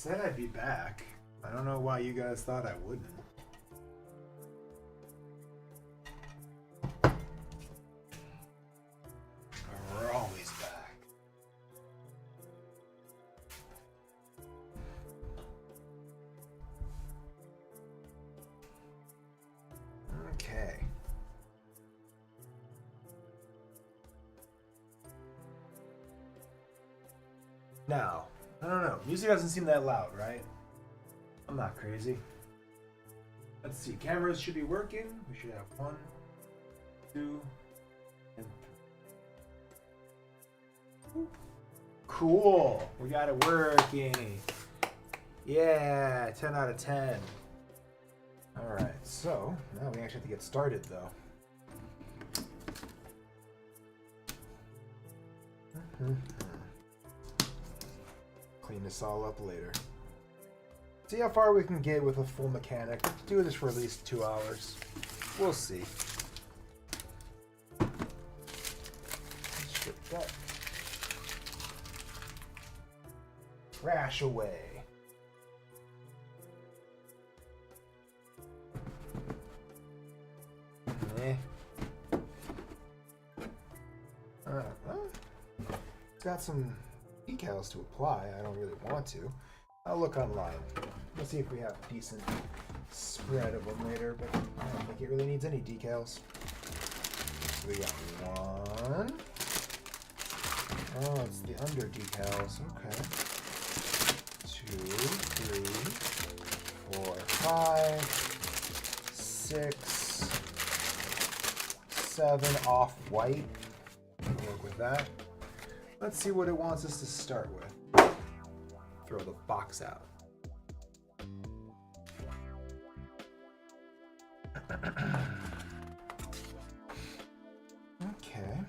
said I'd be back. I don't know why you guys thought I wouldn't. We're always back. Okay. Now, I don't know. Music doesn't seem that loud, right? I'm not crazy. Let's see. Cameras should be working. We should have 1, 2, and 3. Cool. We got it working. Yeah, 10 out of 10. All right. So now we actually have to get started, though. Clean this all up later. See how far we can get with a full mechanic. Do this for at least 2 hours. We'll see. Strip that. Trash away. Alright, well, it's got some decals to apply. I don't really want to. I'll look online. Let's see if we have a decent spread of them later, but I don't think it really needs any decals. So we got 1. Oh, it's the under decals. Okay. 2, 3, 4, 5, 6, 7 off-white. We'll work with that. Let's see what it wants us to start with. Throw the box out. Okay.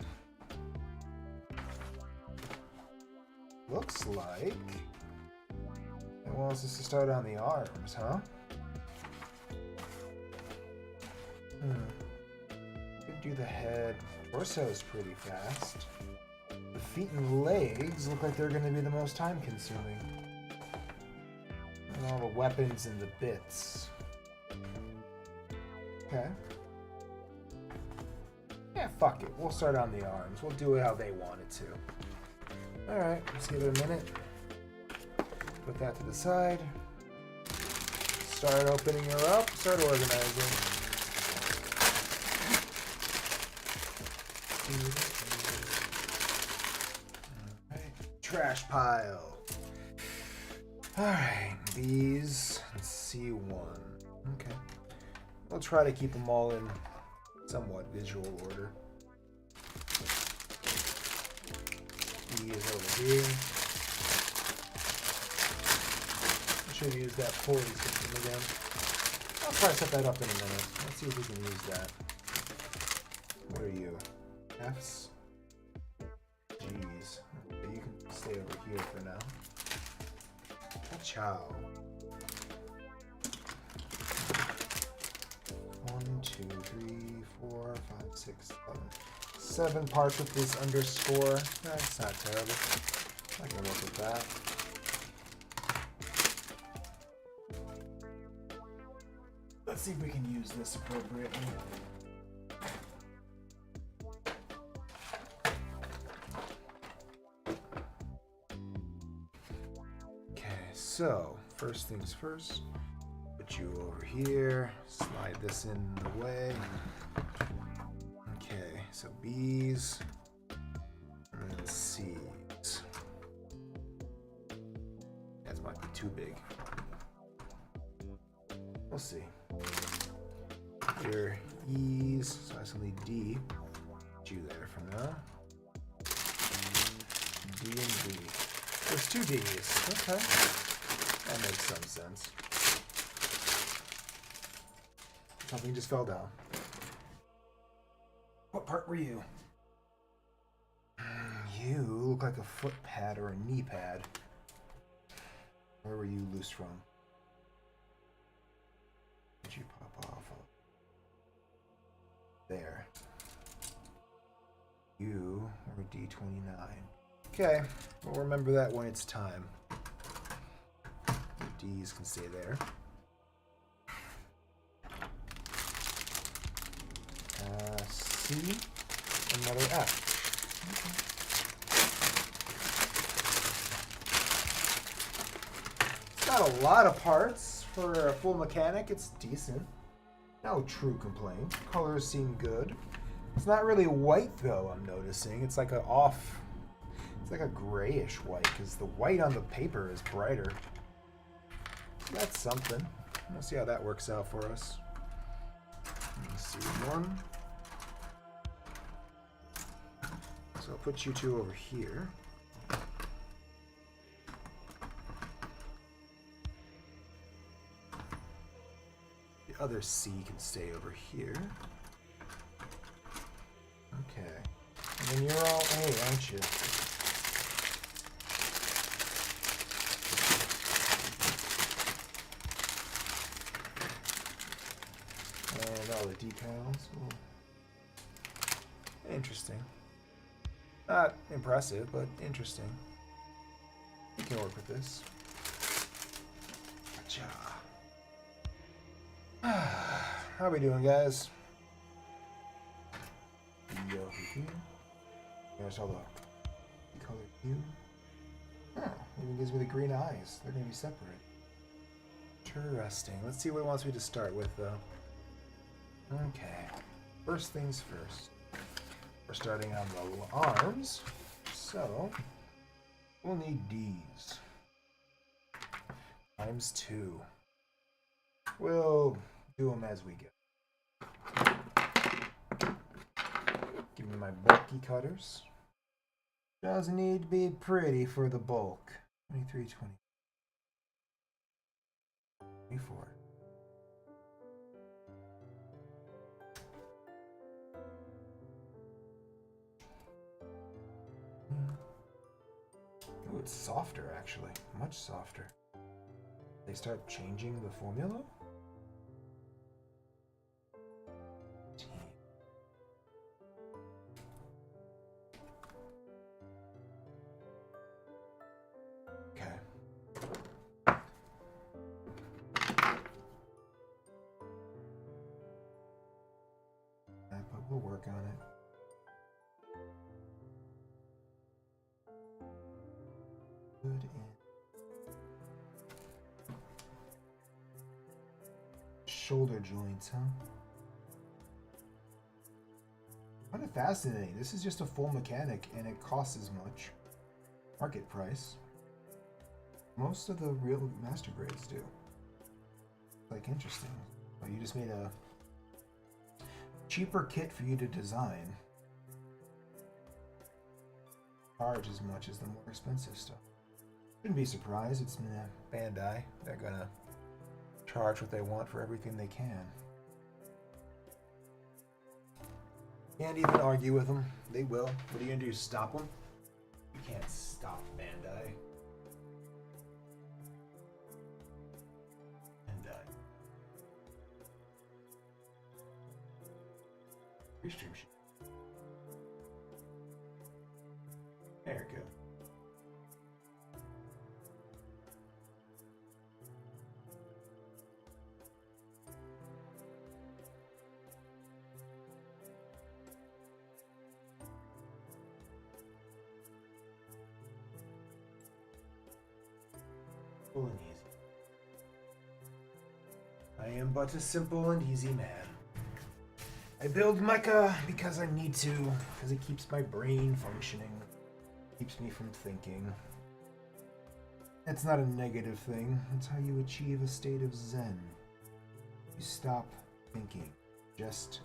Looks like it wants us to start on the arms, huh? Could do the head. Torso is pretty fast. The feet and legs look like they're going to be the most time consuming. And all the weapons and the bits. Okay. Yeah, fuck it. We'll start on the arms. We'll do it how they want it to. Alright, let's give it a minute. Put that to the side. Start opening her up. Start organizing. Alright, trash pile. Alright, these. Let's see one. Okay. I'll try to keep them all in somewhat visual order. E is over here. I should use that pulley system again. I'll try to set that up in a minute. Let's see if we can use that. What are you? F's? G's. Okay, you can stay over here for now. Ciao. 1, 2, 3, 4, 5, 6, 7 parts with this underscore. That's not terrible. I can work with that. Let's see if we can use this appropriately. Okay, so first things first. Put you over here. Slide this in the way. Okay, so B's and then C's. That might be too big. We'll see. Here, E's, so I still need D. Put you there for now. D and D. There's 2 D's. Okay. That makes some sense. Something just fell down. What part were you? You look like a foot pad or a knee pad. Where were you loose from? Did you pop off? There. You are D29. Okay, we'll remember that when it's time. D's can stay there. C, another F. Okay. It's not a lot of parts for a full mechanic. It's decent. No true complaint. Colors seem good. It's not really white though, I'm noticing. It's like it's like a grayish white because the white on the paper is brighter. That's something. We'll see how that works out for us. Let's see, one. So I'll put you two over here. The other C can stay over here. Okay. And then you're all A, aren't you? And all the decals. Ooh. Interesting. Not impressive, but interesting. We can work with this. Gotcha. How we doing, guys? There's all the color hue. Oh, even gives me the green eyes. They're going to be separate. Interesting. Let's see what it wants me to start with, though. Okay. First things first. We're starting on the arms, so we'll need D's. Times 2. We'll do them as we go. Give me my bulky cutters. Doesn't need to be pretty for the bulk. 23, 24. Ooh, it's softer actually, much softer. They start changing the formula? Okay. But we'll work on it. Good in. Shoulder joints, huh? Kind of fascinating. This is just a full mechanic and it costs as much. Market price. Most of the real master grades do. Like, interesting. Oh, you just made a cheaper kit for you to design. Charge as much as the more expensive stuff. Shouldn't be surprised. It's Bandai. They're gonna charge what they want for everything they can. Can't even argue with them. They will. What are you gonna do? Stop them? You can't stop Bandai. Bandai. Restream sheet. There we go. And easy. I am but a simple and easy man. I build mecha because I need to, because it keeps my brain functioning, keeps me from thinking. It's not a negative thing. It's how you achieve a state of zen. You stop thinking. Just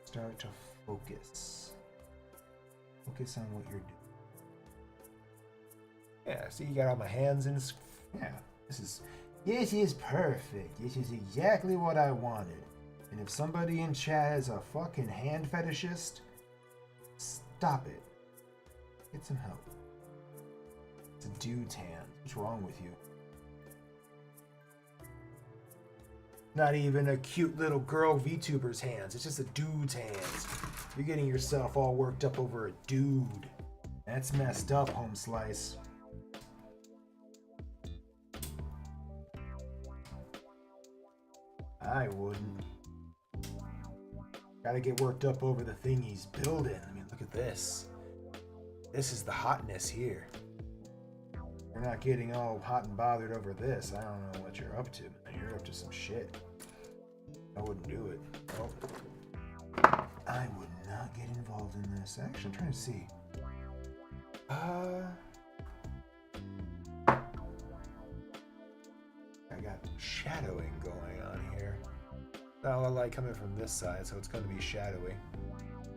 start to focus. Focus on what you're doing. Yeah, see, you got all my hands in this. Yeah, this is perfect. This is exactly what I wanted. And if somebody in chat is a fucking hand fetishist, stop it. Get some help. It's a dude's hand. What's wrong with you? Not even a cute little girl VTuber's hands. It's just a dude's hands. You're getting yourself all worked up over a dude. That's messed up, Home Slice. I wouldn't. Gotta get worked up over the thing he's building. I mean, look at this. This is the hotness here. You're not getting all hot and bothered over this. I don't know what you're up to. You're up to some shit. I wouldn't do it. Nope. I would not get involved in this. Actually, I'm trying to see. I got shadowing going on here. Now, light coming from this side, so it's going to be shadowy.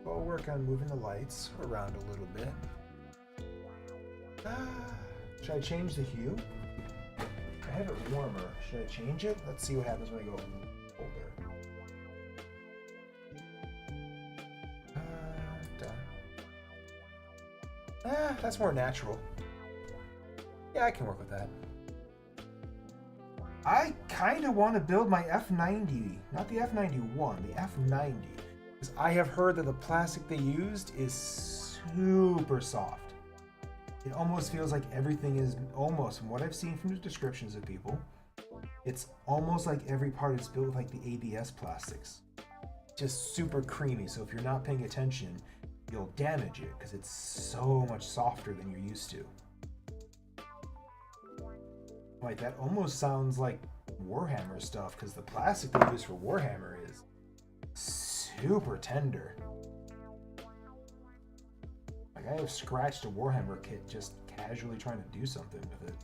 I'll work on moving the lights around a little bit. Should I change the hue? I have it warmer. Should I change it? Let's see what happens when I go older. Done. That's more natural. Yeah, I can work with that. I kind of want to build my F90, not the F91, the F90. Because I have heard that the plastic they used is super soft. It almost feels like everything is almost, from what I've seen from the descriptions of people, it's almost like every part is built with like the ABS plastics. Just super creamy, so if you're not paying attention, you'll damage it because it's so much softer than you're used to. Like, that almost sounds like Warhammer stuff, because the plastic they use for Warhammer is super tender. Like, I have scratched a Warhammer kit just casually trying to do something with it.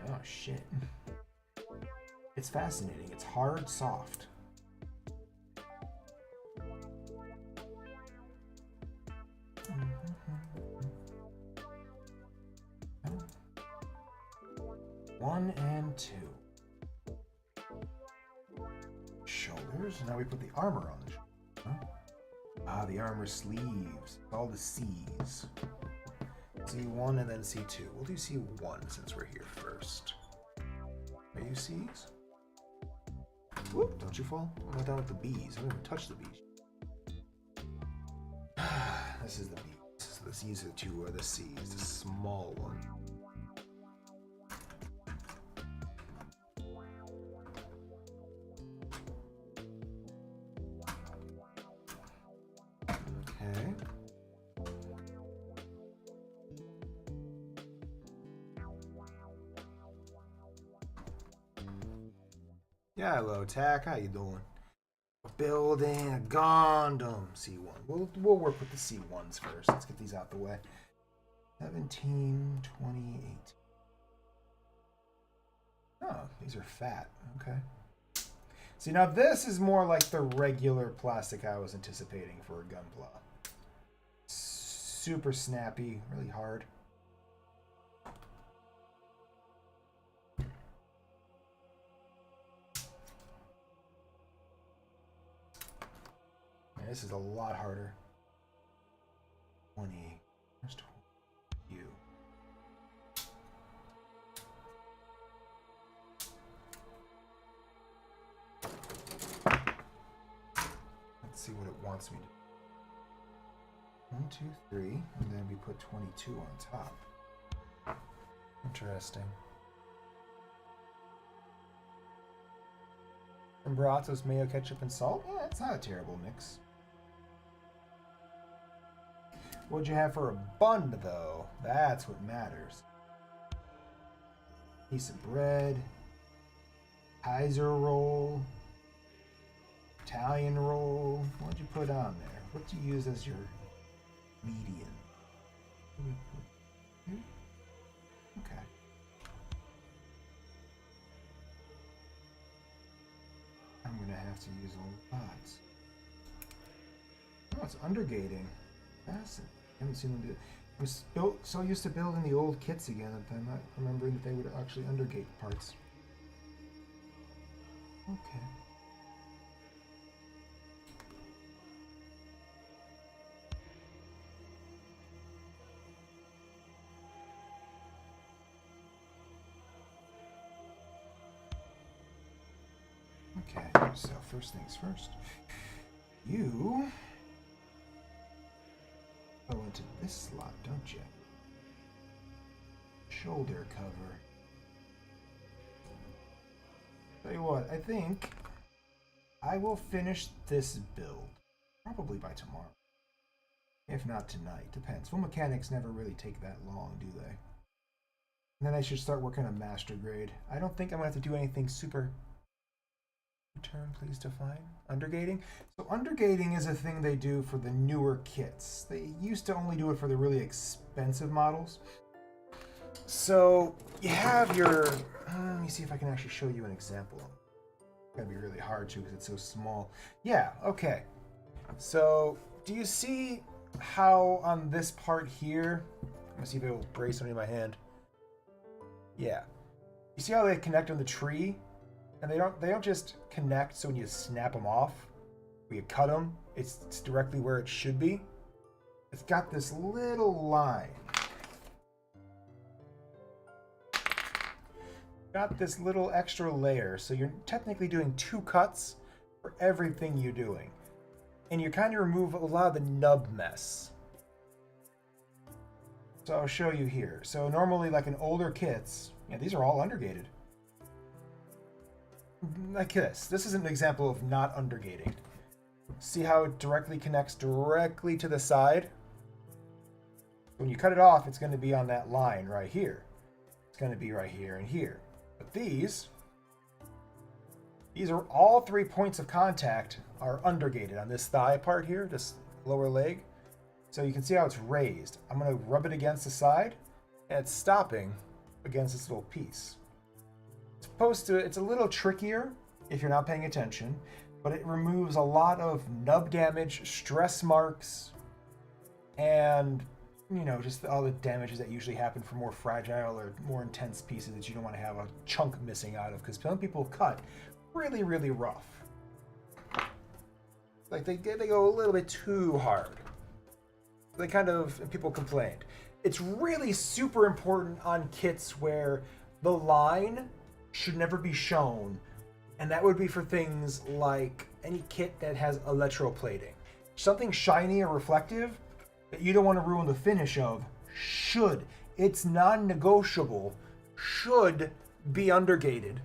Oh, shit. It's fascinating. It's hard, soft. One and two. Shoulders. Now we put the armor on the shoulder. Ah, the armor sleeves. All the C's. C1 and then C2. We'll do C1 since we're here first. Are you C's? Whoop, don't you fall? I'm not down with the B's. I don't even touch the B's. This is the B's. The C's are two are the C's, the small one. Okay. Yeah, hello, Tack. How you doing? Building a Gundam. C1. We'll work with the C1s first. Let's get these out the way. 17, 28. Oh, these are fat. Okay. See, now this is more like the regular plastic I was anticipating for a Gunpla. Super snappy, really hard. Man, this is a lot harder. 20. Where's 20? You. Let's see what it wants me to do. 1, 2, 3, and then we put 22 on top. Interesting. And Baratos, mayo, ketchup, and salt? Yeah, it's not a terrible mix. What'd you have for a bun, though? That's what matters. Piece of bread. Kaiser roll. Italian roll. What'd you put on there? What do you use as your median? Okay. I'm gonna have to use a lot. Oh, it's undergating. Fascinating. I haven't seen them do it. I was so used to building the old kits again that I'm not remembering that they would actually undergate parts. Okay. Okay, so first things first. You go into this slot, don't you? Shoulder cover. Tell you what, I think I will finish this build probably by tomorrow. If not tonight, depends. Full mechanics never really take that long, do they? And then I should start working on master grade. I don't think I'm gonna have to do anything super. Term, please define undergating. So undergating is a thing they do for the newer kits. They used to only do it for the really expensive models. So you have your. Let me see if I can actually show you an example. It's gonna be really hard to because it's so small. Yeah. Okay. So do you see how on this part here? Let me see if it will brace under my hand. Yeah. You see how they connect on the tree? And they don't just connect so when you snap them off, when you cut them, it's directly where it should be. It's got this little line. Got this little extra layer, so you're technically doing 2 cuts for everything you're doing. And you kind of remove a lot of the nub mess. So I'll show you here. So normally, like in older kits, yeah, these are all undergated. Like this. This is an example of not undergating. See how it directly connects directly to the side? When you cut it off, it's going to be on that line right here. It's going to be right here and here. But these are all 3 points of contact are undergated on this thigh part here, this lower leg. So you can see how it's raised. I'm going to rub it against the side, and it's stopping against this little piece. It's a little trickier if you're not paying attention, but it removes a lot of nub damage, stress marks, and just all the damages that usually happen for more fragile or more intense pieces that you don't want to have a chunk missing out of, because some people cut really, really rough. Like they go a little bit too hard. People complained. It's really super important on kits where the line should never be shown, and that would be for things like any kit that has electroplating. Something shiny or reflective that you don't want to ruin the finish of it's non-negotiable, should be undergated,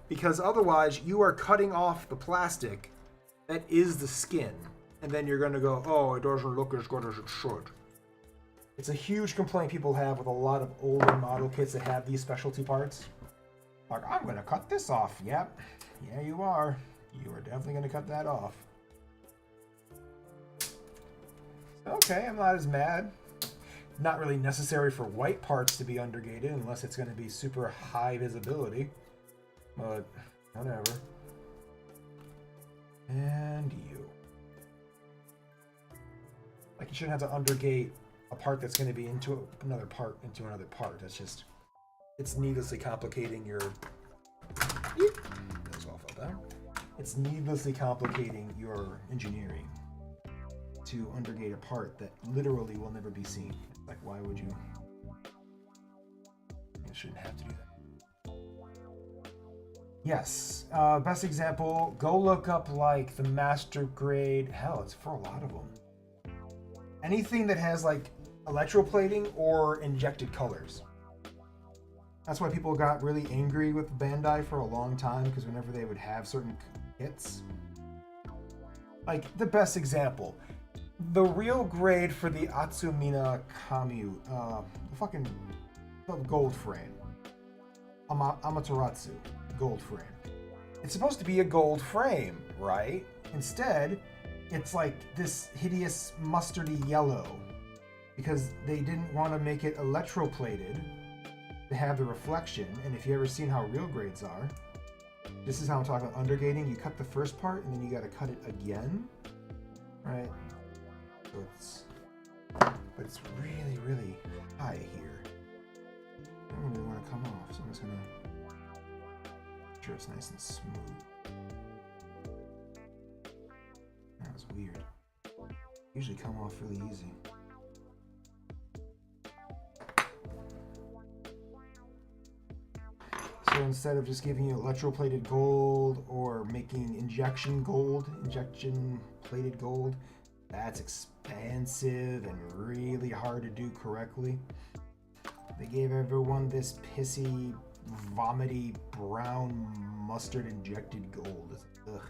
because otherwise you are cutting off the plastic that is the skin, and then you're going to go, oh, it doesn't look as good as it should. It's a huge complaint people have with a lot of older model kits that have these specialty parts. Like, I'm going to cut this off. Yep. Yeah, you are. You are definitely going to cut that off. Okay, I'm not as mad. Not really necessary for white parts to be undergated unless it's going to be super high visibility. But, whatever. And you. Like, you shouldn't have to undergate a part that's going to be into another part. That's just... It's needlessly complicating your... Those all fell down. It's needlessly complicating your engineering to undergate a part that literally will never be seen. Like, why would you? You shouldn't have to do that. Yes. Best example, go look up like the master grade. Hell, it's for a lot of them. Anything that has like electroplating or injected colors. That's why people got really angry with Bandai for a long time, because whenever they would have certain kits. Like, the best example. The real grade for the Atsumina Kamyu, the gold frame. Amaterasu, gold frame. It's supposed to be a gold frame, right? Instead, it's like this hideous mustardy yellow, because they didn't want to make it electroplated to have the reflection. And if you ever seen how real grades are, this is how I'm talking about undergating. You cut the first part and then you got to cut it again, right? So but it's really, really high here. I don't really want to come off, so I'm just gonna make sure it's nice and smooth. That was weird. Usually come off really easy. So instead of just giving you electroplated gold or making injection plated gold, that's expensive and really hard to do correctly. They gave everyone this pissy vomity brown mustard injected gold. Ugh.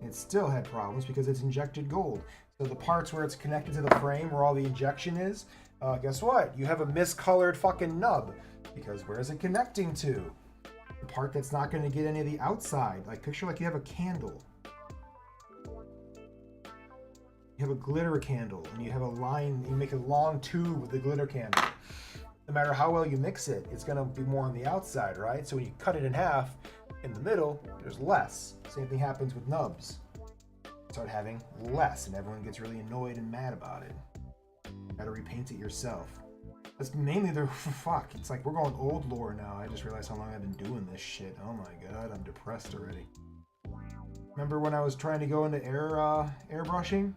It still had problems because it's injected gold. So the parts where it's connected to the frame, where all the injection is, guess what? You have a miscolored fucking nub. Because where is it connecting to? The part that's not going to get any of the outside. Like, picture like you have a candle. You have a glitter candle, and you have a line, you make a long tube with the glitter candle. No matter how well you mix it, it's going to be more on the outside, right? So when you cut it in half, in the middle, there's less. Same thing happens with nubs. Start having less, and everyone gets really annoyed and mad about it. You gotta repaint it yourself. That's mainly the fuck. It's like we're going old lore now. I just realized how long I've been doing this shit. Oh my god, I'm depressed already. Remember when I was trying to go into airbrushing?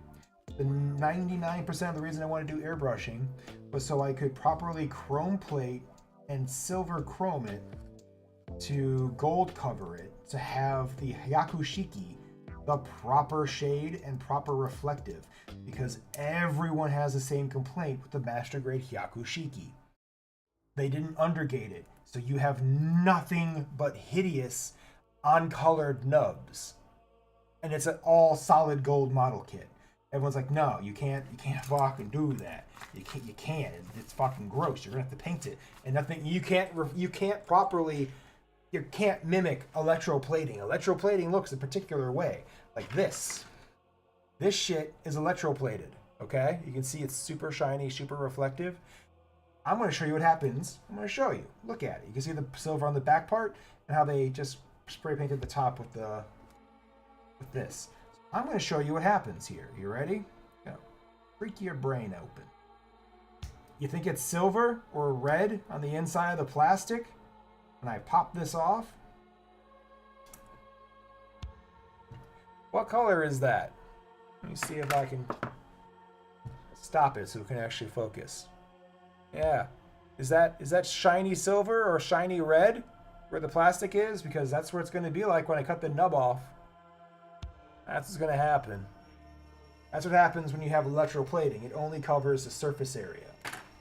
The 99% of the reason I wanted to do airbrushing was so I could properly chrome plate and silver chrome it to gold cover it to have the Hyakushiki, the proper shade and proper reflective, because everyone has the same complaint with the master grade Hyakushiki. They didn't undergate it, so you have nothing but hideous uncolored nubs, and it's an all solid gold model kit. Everyone's like, no, you can't fucking do that. You can't. It's fucking gross. You're gonna have to paint it, and nothing. You can't properly. You can't mimic electroplating. Electroplating looks a particular way, like this. This shit is electroplated, okay? You can see it's super shiny, super reflective. I'm going to show you what happens. I'm going to show you. Look at it. You can see the silver on the back part and how they just spray painted the top with this. I'm going to show you what happens here. You ready? Go. Freak your brain open. You think it's silver or red on the inside of the plastic? When I pop this off, what color is that? Let me see if I can stop it so we can actually focus. Yeah. Is that shiny silver or shiny red where the plastic is? Because that's where it's going to be like when I cut the nub off. That's what's going to happen. That's what happens when you have electroplating. It only covers the surface area.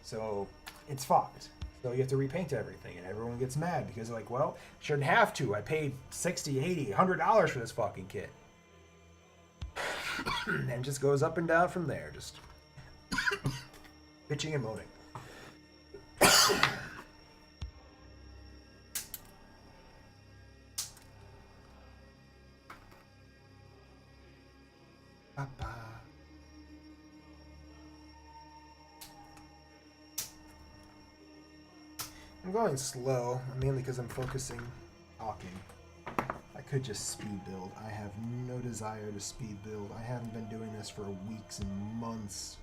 So it's fucked. So you have to repaint everything, and everyone gets mad because they're like, well, shouldn't have to. I paid $60, $80, $100 for this fucking kit. And it just goes up and down from there, just bitching and moaning. I'm going slow, mainly because I'm focusing talking. I could just speed build. I have no desire to speed build. I haven't been doing this for weeks and months.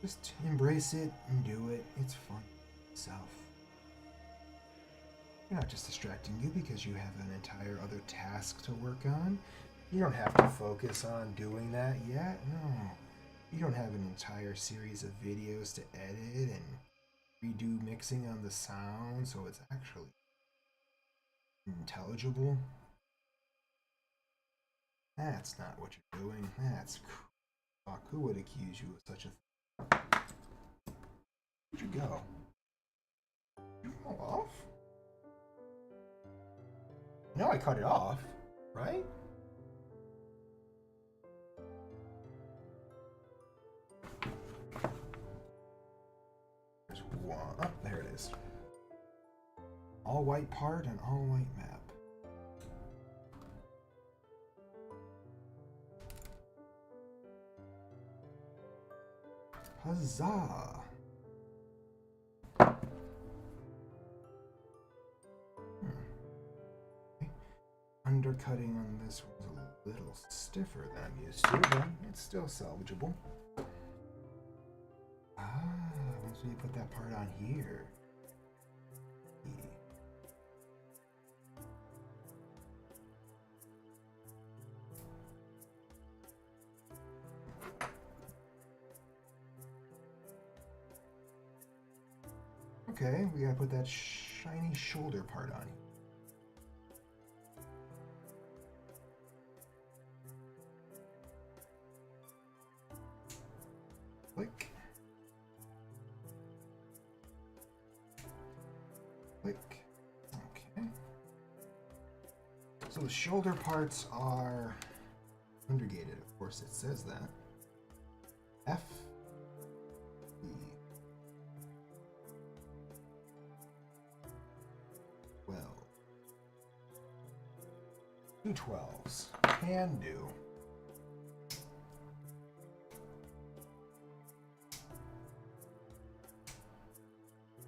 Just embrace it and do it. It's fun itself. You're not just distracting you because you have an entire other task to work on. You don't have to focus on doing that yet. No. You don't have an entire series of videos to edit and redo mixing on the sound so it's actually intelligible. That's not what you're doing. That's fuck. Who would accuse you of such a thing? Where'd you go? Did you go off? No, I cut it off, right? There's one. Oh, there it is. All white part and all white map. Huzzah! Undercutting on this was a little stiffer than I'm used to, but it's still salvageable. Once we put that part on here. Okay, we gotta put that shiny shoulder part on. Click. So the shoulder parts are undergated, of course it says that. F E 12. 2 12s. Can do.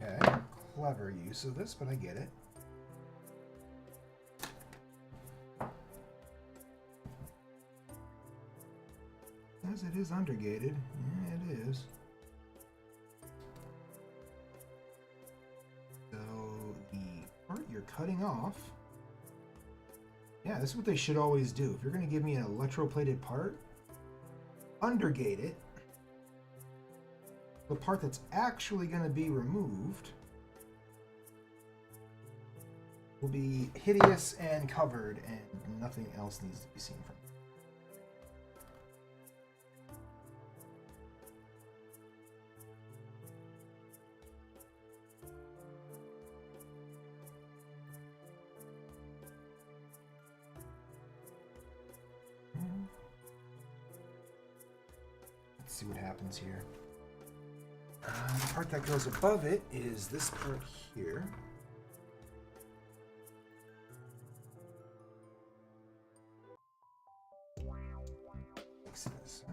Okay, clever use of this, but I get it. As it is undergated. Yeah, it is. So the part you're cutting off. Yeah, this is what they should always do. If you're going to give me an electroplated part, undergate it. The part that's actually going to be removed will be hideous and covered, and nothing else needs to be seen from it. Let's see what happens here. The part that goes above it is this part here.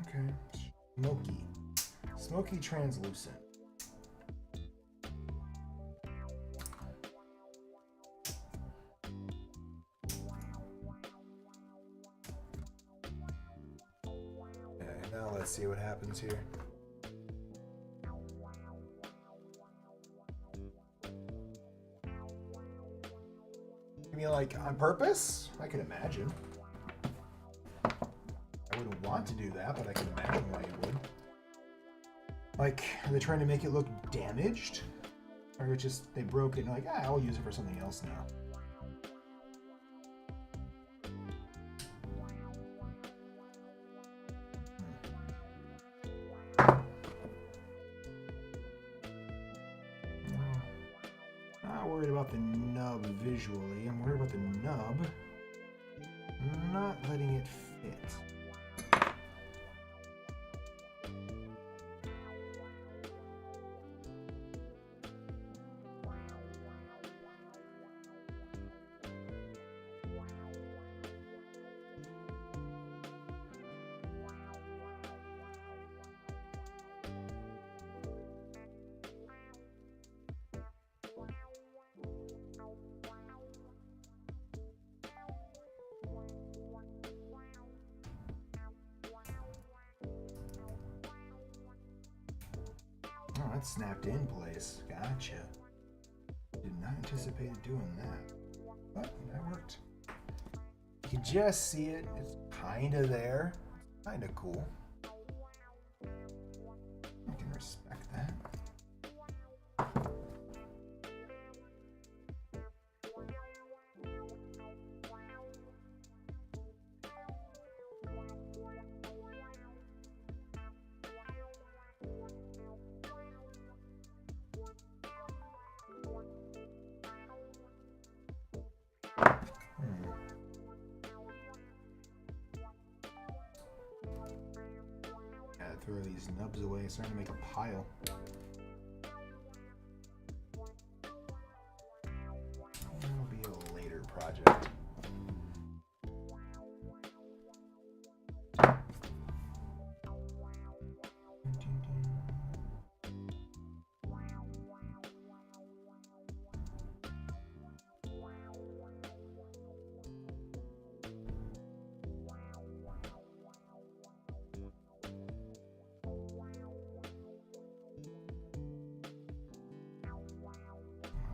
Okay. Smoky. Smoky translucent. Okay, now let's see what happens here. You mean like on purpose? I can imagine. I wouldn't want to do that, but I can imagine why you would. Like, are they trying to make it look damaged? Or it's just they broke it and like, I'll use it for something else now. Not worried about the nub visually. I'm worried about the nub not letting it fit. Oh, that snapped in place. Gotcha. Did not anticipate doing that. But that worked. You can just see it. It's kind of there. Kind of cool. I can respect that. Throw these nubs away. It's starting to make a pile. That'll be a later project.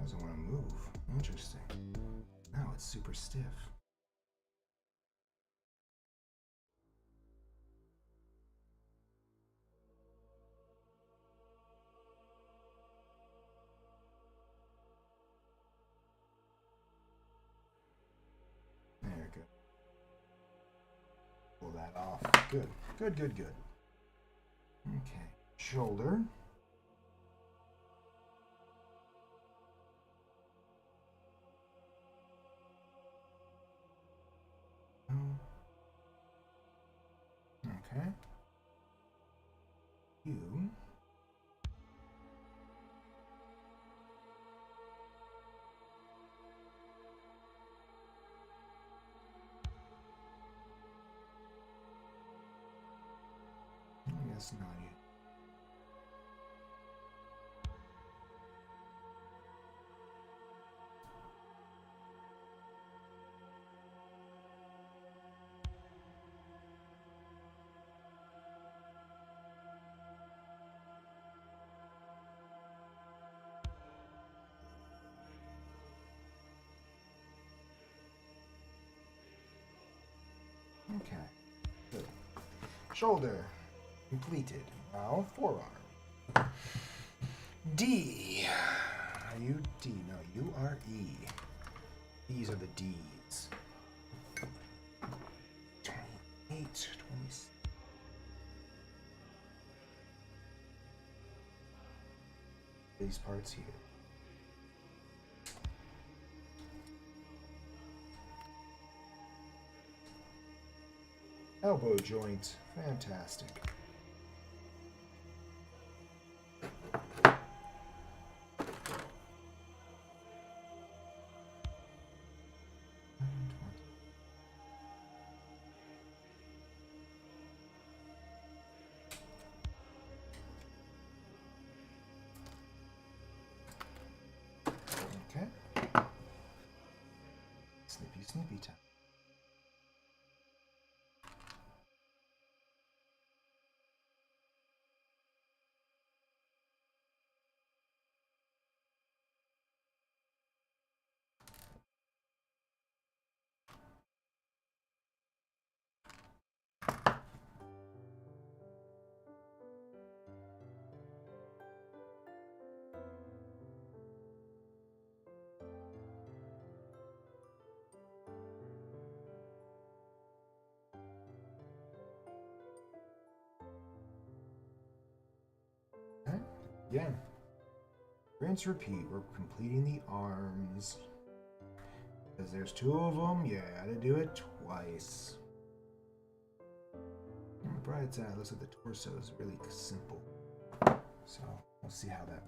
Doesn't want to move. Interesting. Now it's super stiff. There we go. Pull that off. Good. Good, good, good. Okay. Shoulder. Okay. You. I guess not yet. Okay. Good. Shoulder completed. Now forearm. D. Are you D? No, you are E. These are the D's. 28, 26. These parts here. Elbow joint. Fantastic. Okay. Snippy time. Okay. Again. Rinse, repeat. We're completing the arms. Because there's two of them, you gotta do it twice. On the bright side, it looks like the torso is really simple. So, we'll see how that.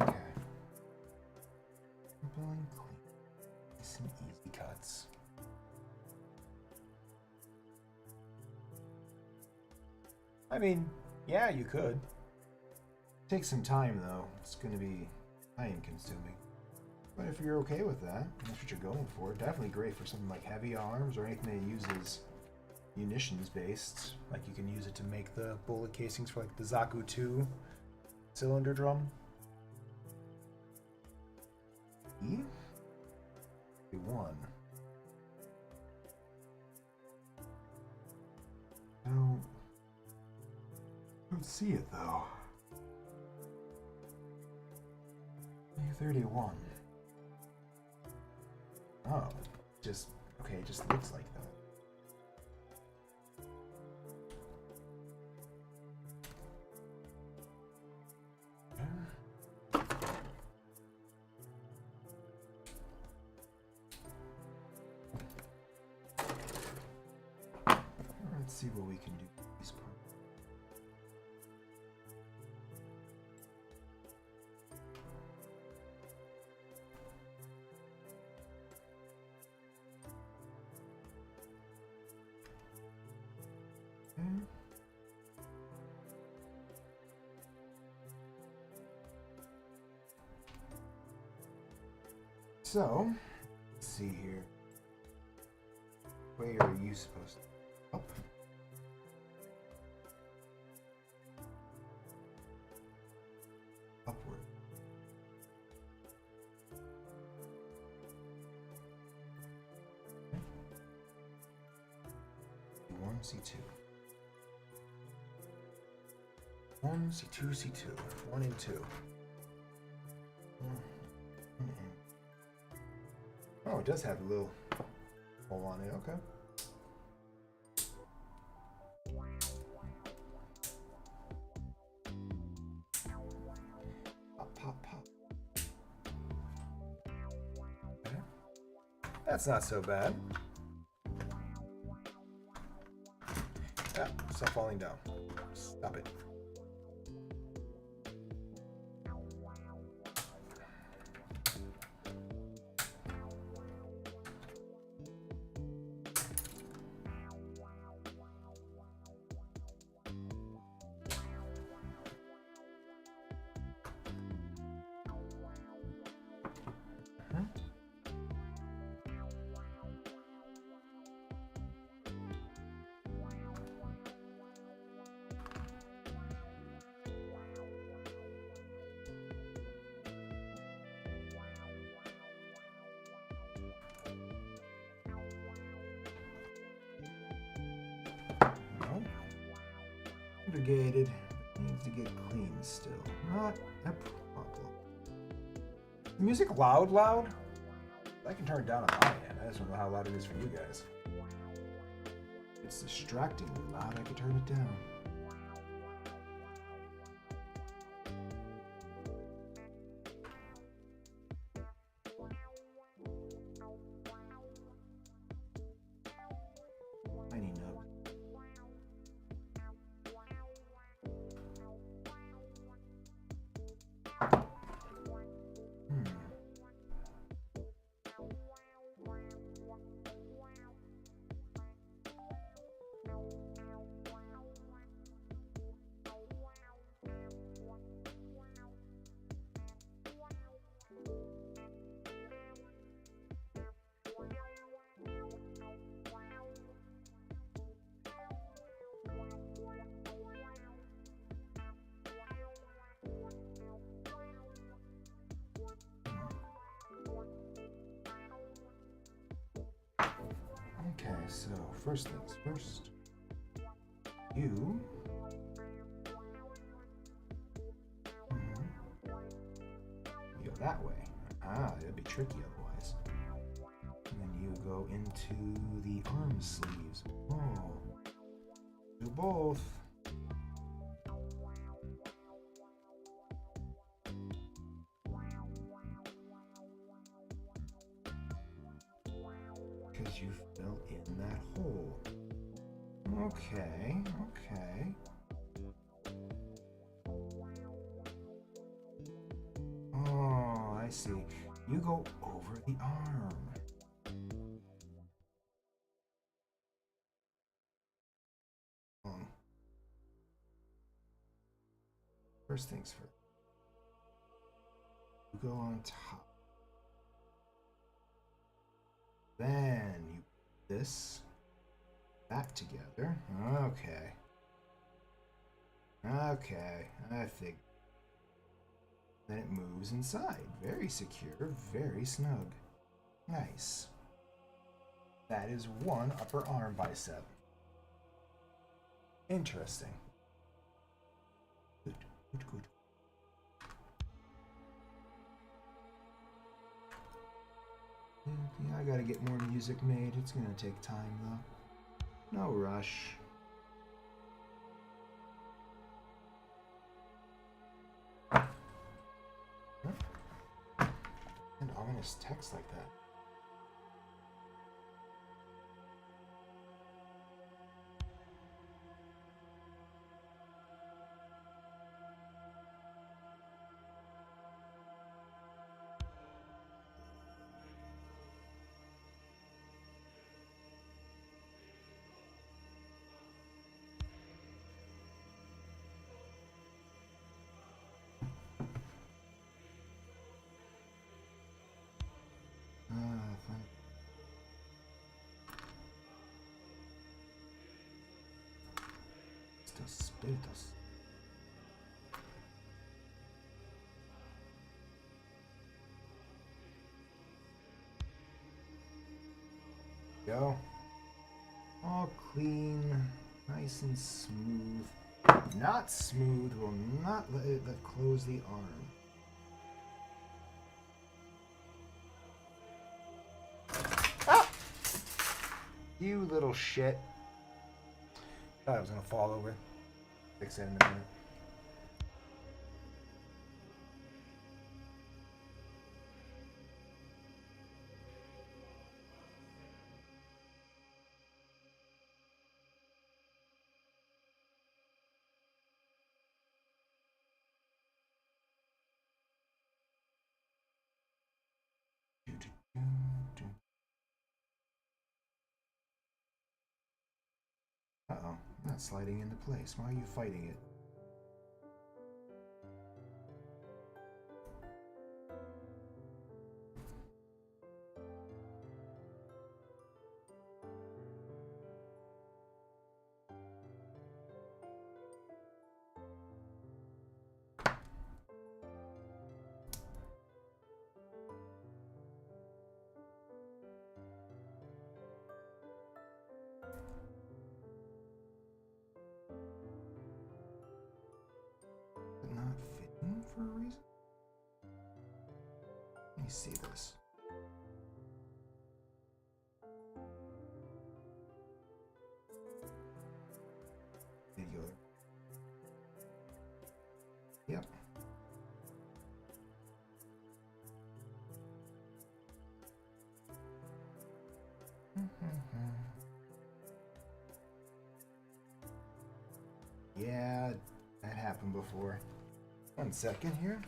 Okay. Simple and clean. Some easy cuts. I mean, yeah, you could. Take some time though. It's going to be time consuming. But if you're okay with that, that's what you're going for. Definitely great for something like heavy arms or anything that uses munitions based. Like you can use it to make the bullet casings for like the Zaku 2 cylinder drum. E? 1. I don't see it though. 31. Oh, just okay. It just looks like that. Let's see what we can do with these parts. So, let's see here. Where are you supposed to? Up. Upward. C1, C2. 1, C2, C2. 1 and 2. Oh, it does have a little hole on it. Okay. Pop, pop, pop. That's not so bad. Ah, stop falling down. Stop it. Gated, needs to get clean still. Not a problem. The music loud? I can turn it down on my end. I just don't know how loud it is for you guys. It's distractingly loud. I can turn it down. Okay, so first things first. You go that way. Ah, that'd be tricky otherwise. And then you go into the arm sleeves. Oh, do both. Because you fell in that hole. Okay. Oh, I see. You go over the arm. First things first. You go on top. Then you put this back together. Okay. I think. Then it moves inside. Very secure, very snug. Nice. That is one upper arm bicep. Interesting. Good. Yeah, I gotta get more music made. It's gonna take time though. No rush. And ominous text like that. Fine. Estos spiritos. Go. All clean, nice and smooth. Not smooth, will not let it close the arm. You little shit. Thought I was gonna fall over. Fix that in a minute. Not sliding into place. Why are you fighting it? Not fitting for a reason? Let me see this. Video. Yep. Yeah, that happened before. 1 second here.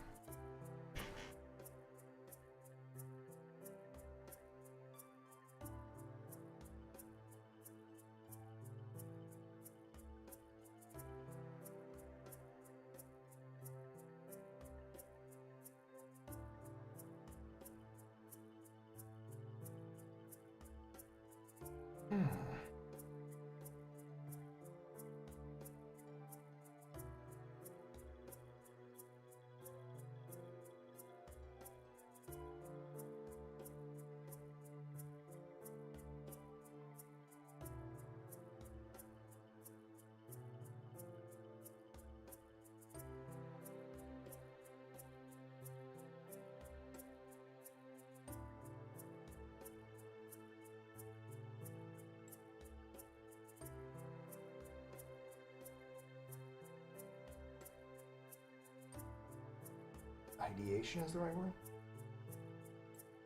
Ideation is the right word?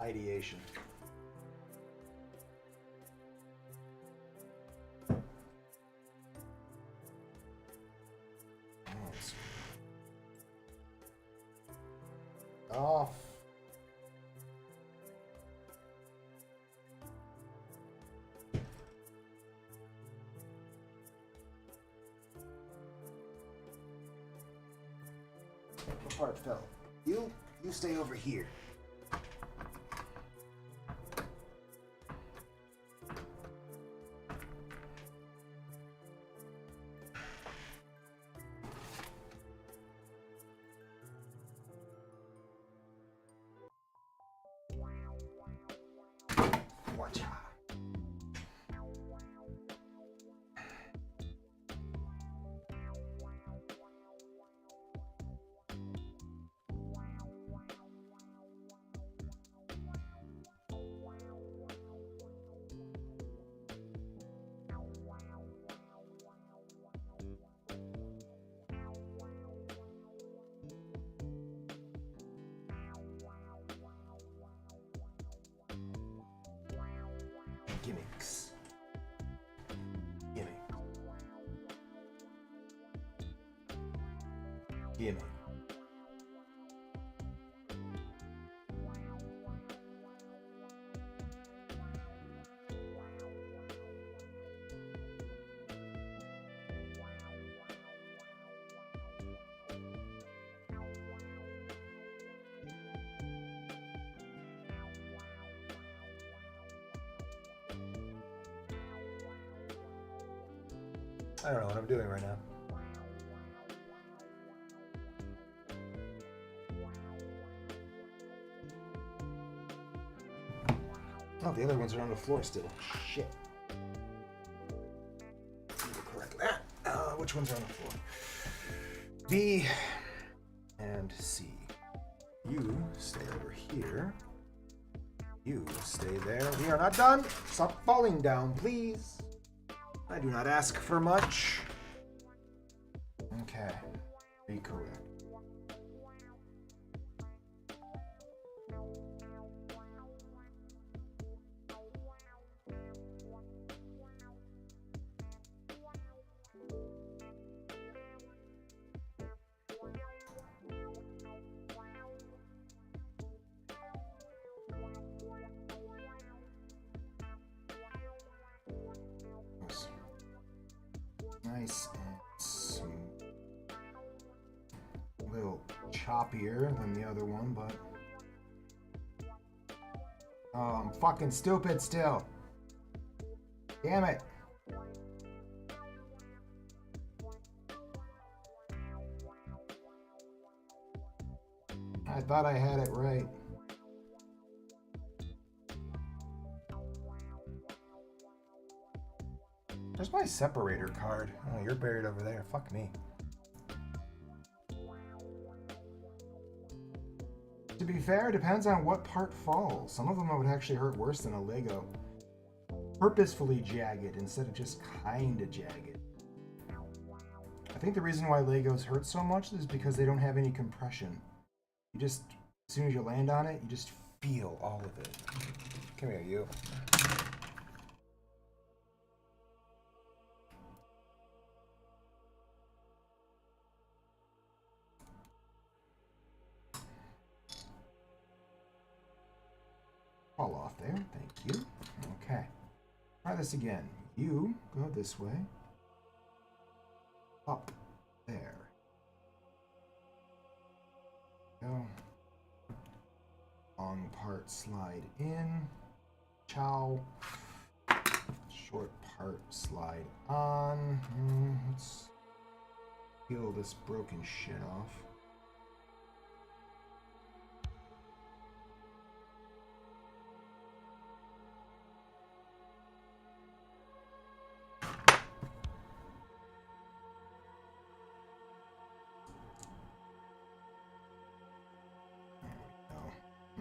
Ideation. Off. The part fell. You stay over here. Watch out. Gimmicks. Gimmick. Gimmick. I don't know what I'm doing right now. Oh, the other ones are on the floor still. Shit. Let's see to correct that. Which ones are on the floor? B and C. You stay over here. You stay there. We are not done. Stop falling down, please. I do not ask for much. Okay. Be correct. nice and smooth. A little choppier than the other one, but... Oh, I'm fucking stupid still. Damn it. I thought I had it right. There's my separator card. Oh, you're buried over there. Fuck me. To be fair, it depends on what part falls. Some of them would actually hurt worse than a Lego. Purposefully jagged instead of just kinda jagged. I think the reason why Legos hurt so much is because they don't have any compression. You just, as soon as you land on it, you just feel all of it. Come here, you. Fall off there, thank you. Okay, try this again. You go this way. Up there. Go. Long part slide in. Chow. Short part slide on. Let's peel this broken shit off.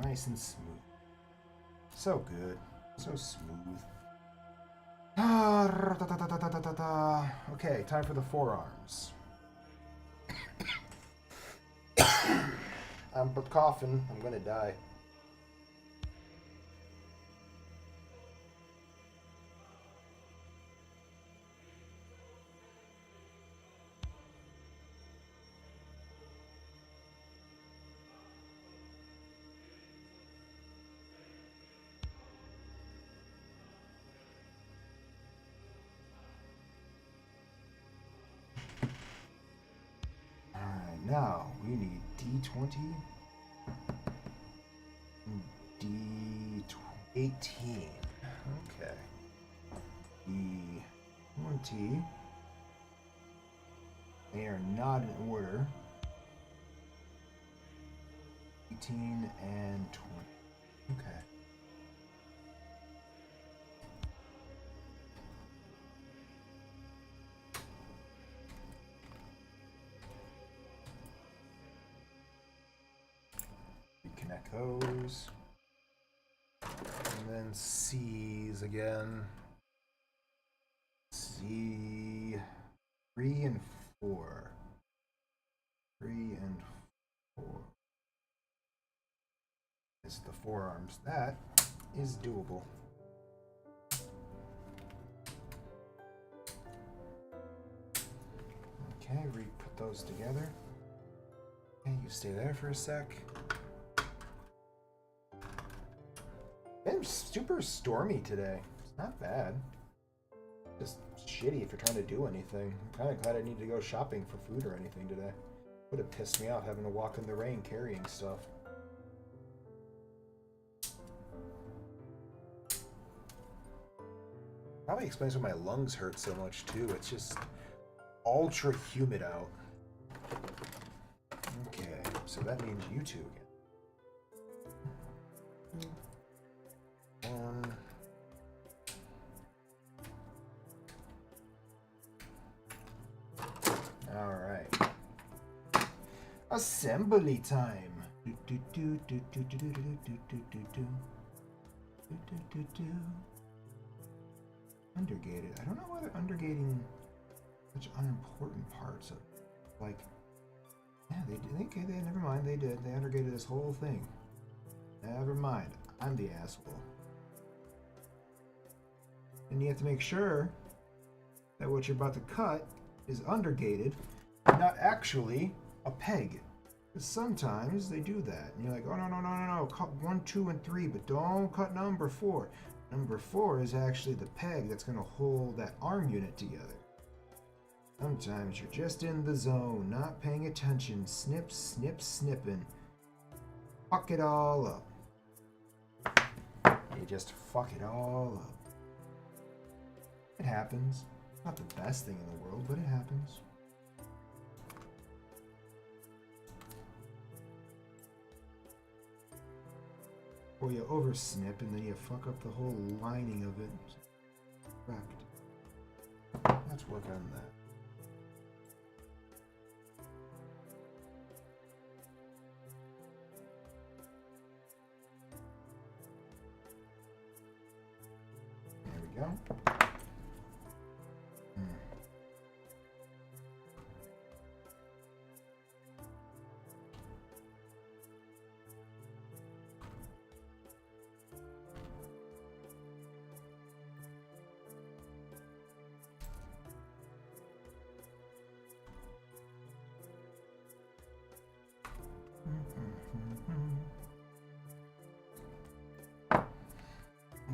Nice and smooth. So good. So smooth. Okay, time for the forearms. I'm coughing. I'm gonna die. Now we need D20, D18. Okay. D20. They are not in order. 18 and 20. Okay. Reconnect those. And then C's again. C 3 and 4. 3 and 4. It's the forearms. That is doable. Okay, re-put those together. Okay, you stay there for a sec. It's super stormy today. It's not bad. Just shitty if you're trying to do anything. I'm kind of glad I need to go shopping for food or anything today. Would have pissed me off having to walk in the rain carrying stuff. Probably explains why my lungs hurt so much too. It's just ultra humid out. Okay, so that means you two again. All right. Assembly time. Undergated. I don't know why they're undergating such unimportant parts of it. Like, yeah, they did. Okay, never mind. They did. They undergated this whole thing. Never mind. I'm the asshole. And you have to make sure that what you're about to cut is undergated, not actually a peg. Because sometimes they do that. And you're like, oh, no. Cut 1, 2, and 3, but don't cut number 4. Number 4 is actually the peg that's going to hold that arm unit together. Sometimes you're just in the zone, not paying attention. Snip, snip, snipping. Fuck it all up. You just fuck it all up. It happens. Not the best thing in the world, but it happens. Or you over snip and then you fuck up the whole lining of it. Correct. Let's work on that. There we go.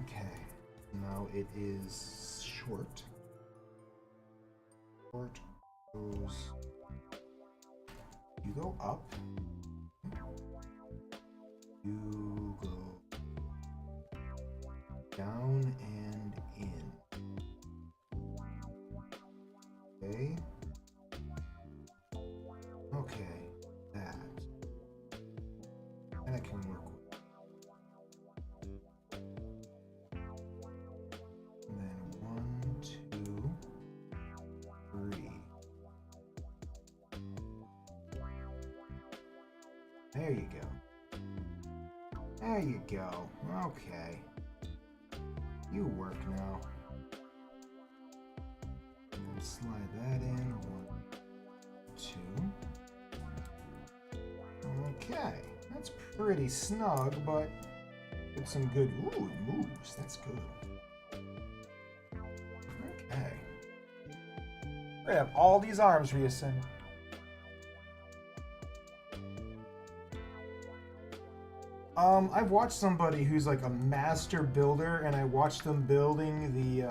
Okay, now it is short. Short goes. You go up. You go down and in. Okay. Okay, that. And I can work with. And then 1, 2, 3. There you go. There you go. Okay. You work now. Slide that in. 1, 2. Okay. That's pretty snug, but with some good. Ooh, it moves. That's good. Okay. We're gonna have all these arms reassembled. I've watched somebody who's like a master builder, and I watched them building the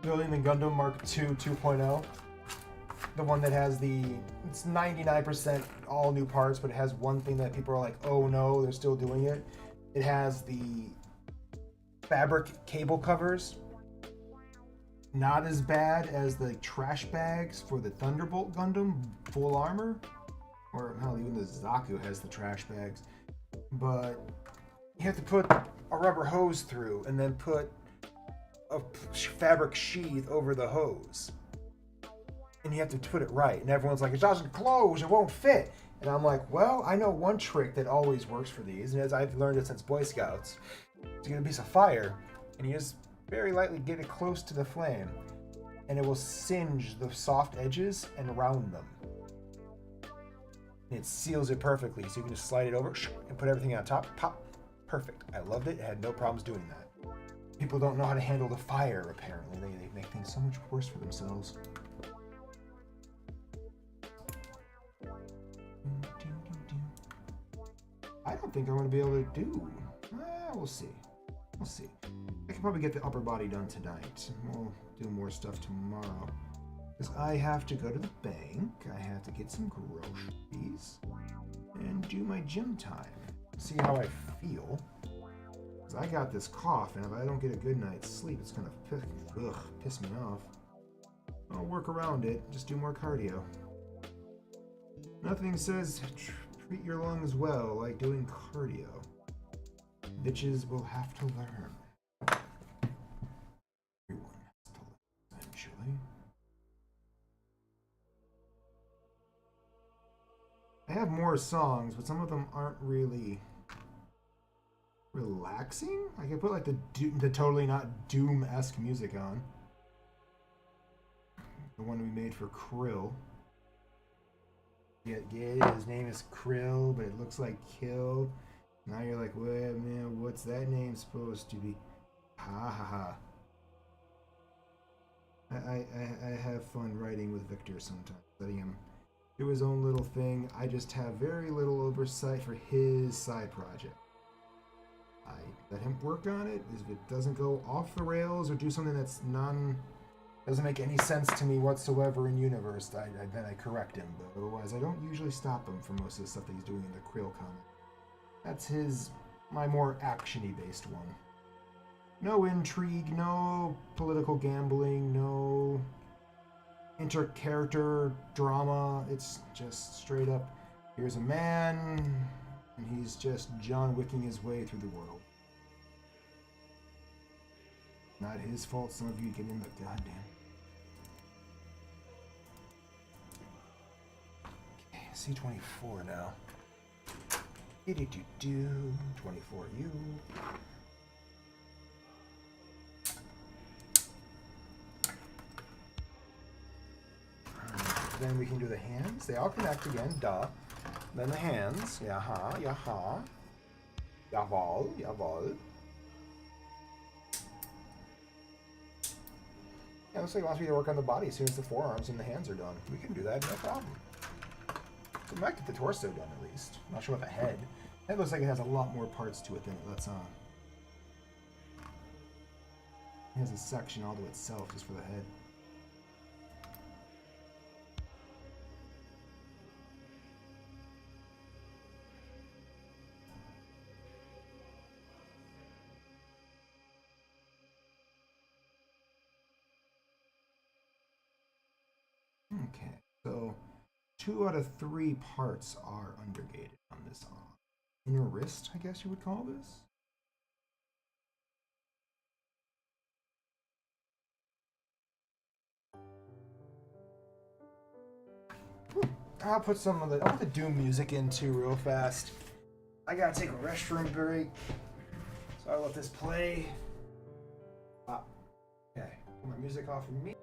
building the Gundam Mark II 2.0. The one that has it's 99% all new parts, but it has one thing that people are like, oh no, they're still doing it. It has the fabric cable covers. Not as bad as the trash bags for the Thunderbolt Gundam full armor. Or hell, even the Zaku has the trash bags. But you have to put a rubber hose through and then put a fabric sheath over the hose. And you have to put it right. And everyone's like, it doesn't close, it won't fit. And I'm like, well, I know one trick that always works for these, and as I've learned it since Boy Scouts. To get a piece of fire, and you just very lightly get it close to the flame, and it will singe the soft edges and round them. And it seals it perfectly, so you can just slide it over and put everything on top. Pop. Perfect. I loved it. I had no problems doing that. People don't know how to handle the fire, apparently. They make things so much worse for themselves. I don't think I'm going to be able to do. We'll see. We'll see. I can probably get the upper body done tonight. We'll do more stuff tomorrow. Because I have to go to the bank. I have to get some groceries. And do my gym time. See how I feel. Because I got this cough, and if I don't get a good night's sleep, it's going to piss me off. I'll work around it. Just do more cardio. Nothing says treat your lungs well like doing cardio. Bitches will have to learn. Everyone has to learn eventually. I have more songs, but some of them aren't really relaxing. I could put like the totally not Doom-esque music on. The one we made for Krill. Get it? His name is Krill, but it looks like Kill. Now you're like, well, man, what's that name supposed to be? Ha ha ha. I have fun writing with Victor sometimes, letting him do his own little thing. I just have very little oversight for his side project. let him work on it. If it doesn't go off the rails or do something that's doesn't make any sense to me whatsoever in universe, then I correct him. But otherwise, I don't usually stop him from most of the stuff that he's doing in the Krill comic. That's my more action-y based one. No intrigue, no political gambling, no inter-character drama. It's just straight up, here's a man, and he's just John Wicking his way through the world. Not his fault some of you get in the goddamn. Okay, C24 now. 24 you. Then we can do the hands. They all connect again, duh. Then the hands. Yaha, yaha. Jawohl, jawohl. Yeah, looks like it wants me to work on the body as soon as the forearms and the hands are done. We can do that, no problem. So we might get the torso done at least. I'm not sure about the head. Head looks like it has a lot more parts to it than it lets on. It has a section all to itself just for the head. Okay, so 2 out of 3 parts are undergated on this inner wrist, I guess you would call this. I'll put some of the Doom music in too real fast. I gotta take a restroom break, so I'll let this play. Okay, put my music off for me.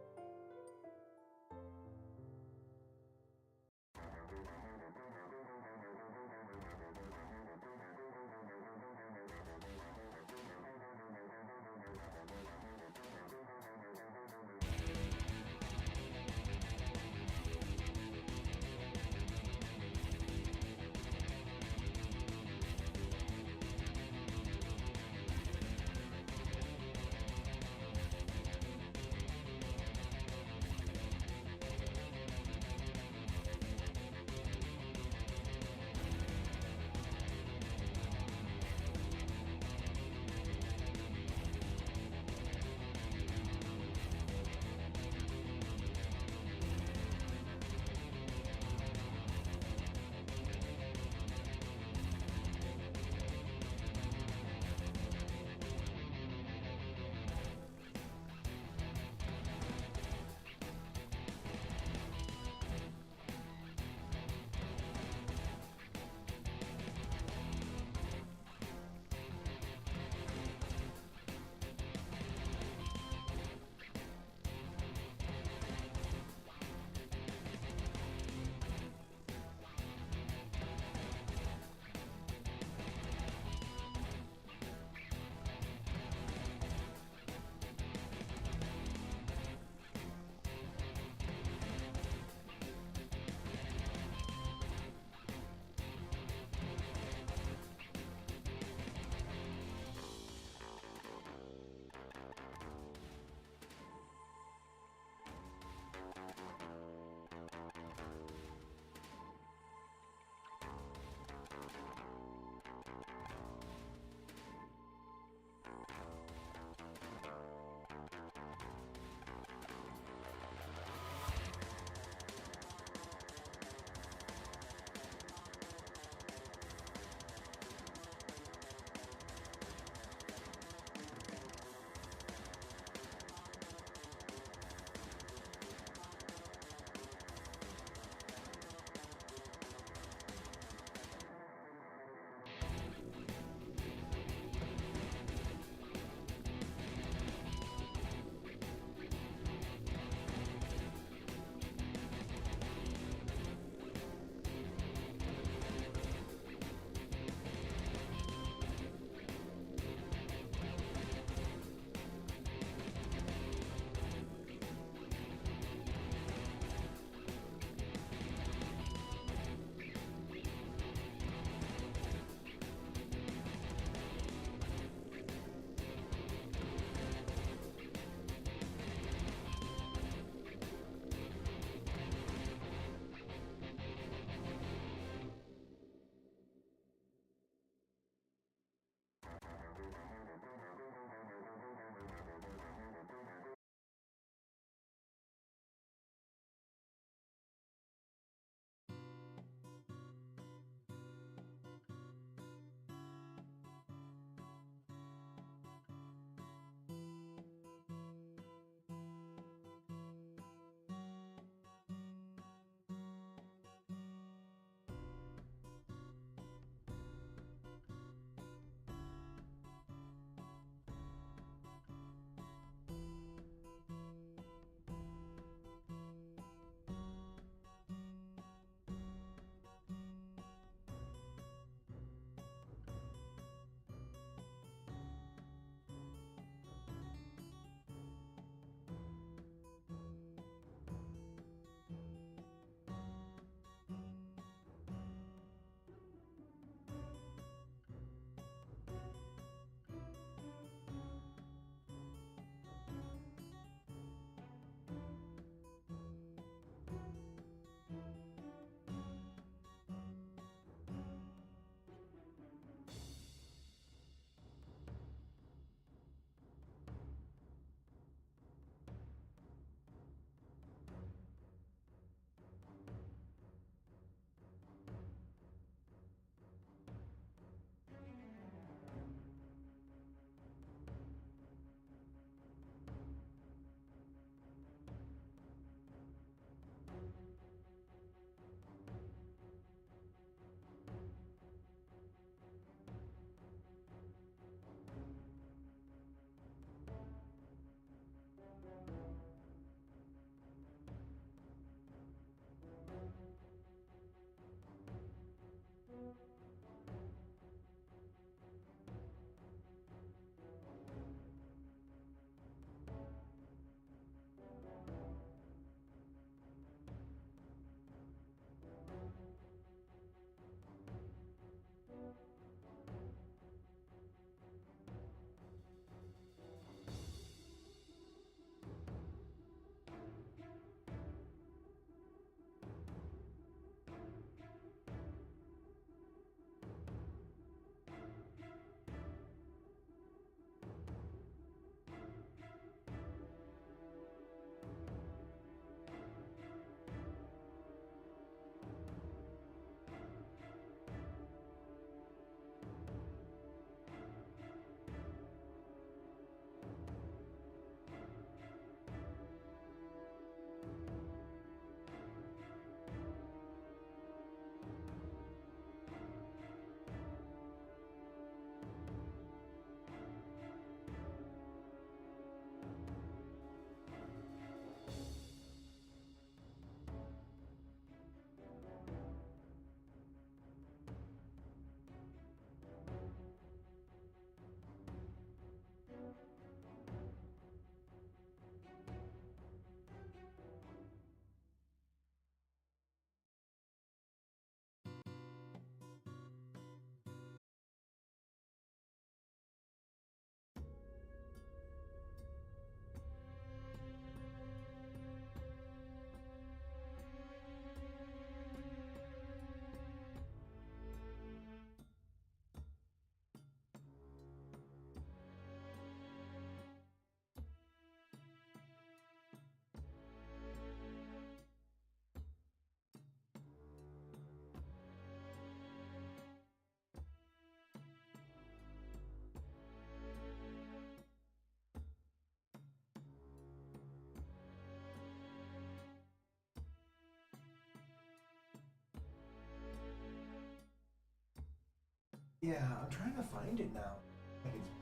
Yeah, I'm trying to find it now. I think it's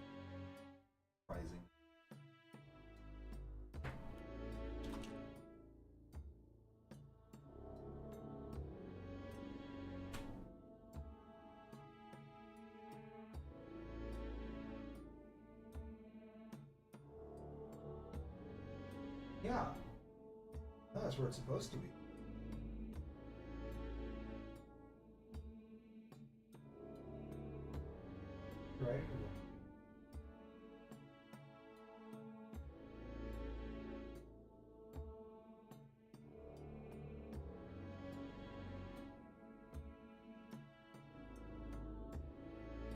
surprising. Yeah. Oh, that's where it's supposed to be. Right?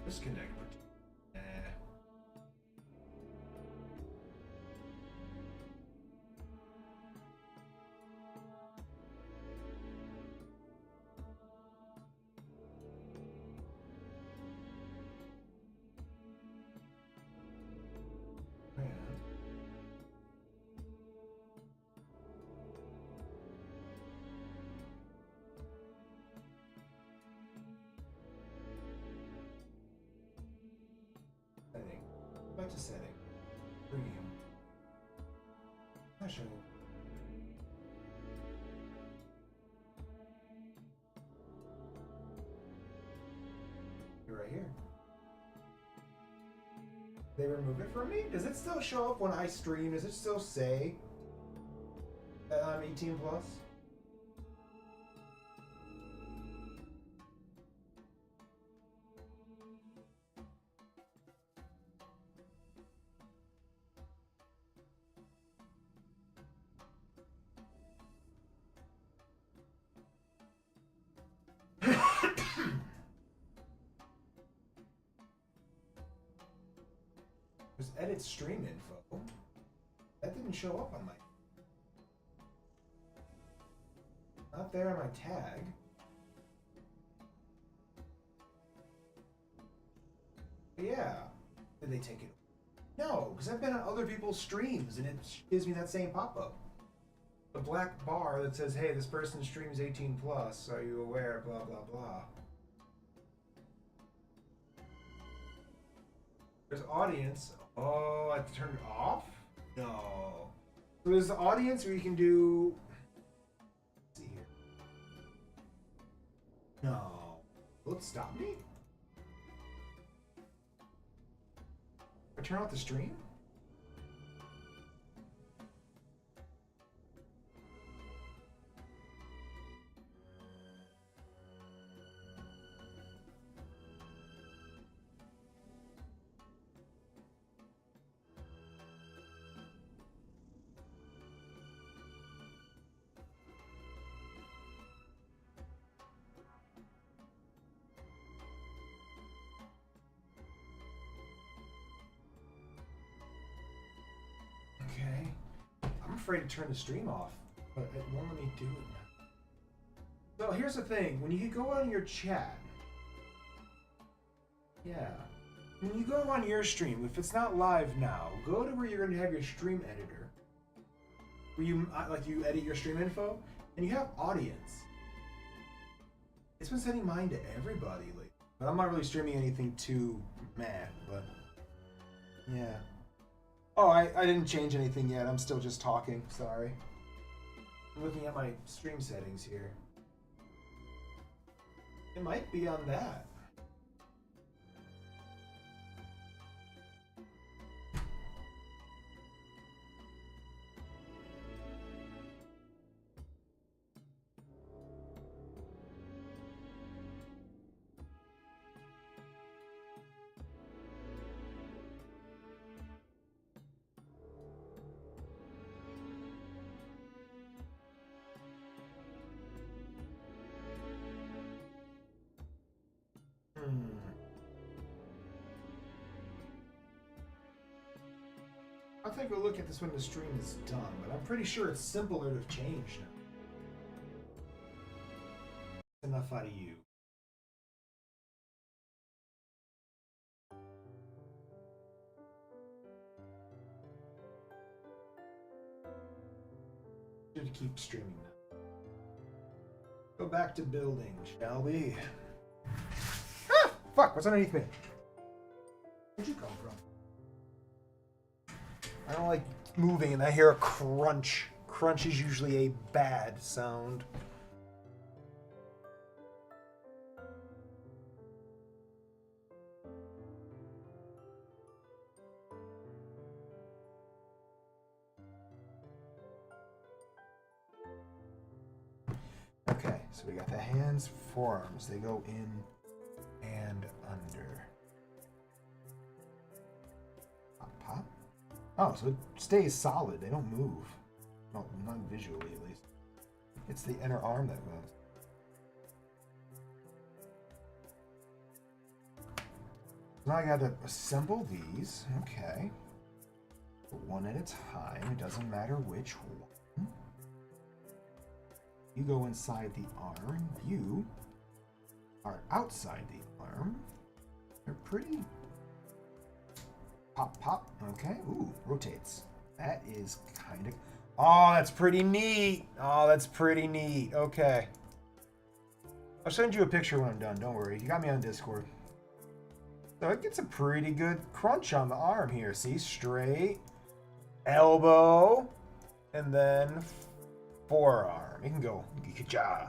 Disconnect. Setting. Back to setting. Premium. Not showing. You're right here. They remove it from me? Does it still show up when I stream? Does it still say that I'm 18 plus? There's edit stream info. That didn't show up on my... Not there on my tag. But yeah. Did they take it? No, because I've been on other people's streams and it gives me that same pop-up. The black bar that says, hey, this person streams 18 plus, are you aware, blah, blah, blah. There's audience. Oh, I have to turn it off? No. So there's the audience where you can do... Let's see here. No. Will it stop me? I turn off the stream? Okay. I'm afraid to turn the stream off, but it won't let me do it now. So here's the thing. When you go on your chat, yeah. When you go on your stream, if it's not live now, go to where you're going to have your stream editor. Where you, like, you edit your stream info, and you have audience. It's been sending mine to everybody lately. But I'm not really streaming anything too mad, but yeah. Oh, I didn't change anything yet. I'm still just talking. Sorry. I'm looking at my stream settings here. It might be on that. I'll take a look at this when the stream is done, but I'm pretty sure it's simpler to change now. Enough out of you. Should keep streaming now. Go back to building, shall we? Ah! fuck? What's underneath me? Where'd you come from? I don't like moving and I hear a crunch. Crunch is usually a bad sound. Okay, so we got the hands, forearms. They go in and under. Pop, pop. Oh, so it stays solid. They don't move. No, not visually at least. It's the inner arm that moves. Now I gotta assemble these. Okay. One at a time. It doesn't matter which one. You go inside the arm. You are outside the arm. They're pretty. Pop, pop. Okay. Ooh, rotates. That is kind of. Oh, that's pretty neat. Oh, that's pretty neat. Okay. I'll send you a picture when I'm done. Don't worry. You got me on Discord. So it gets a pretty good crunch on the arm here. See? Straight. Elbow. And then forearm. It can go. Ka-ja.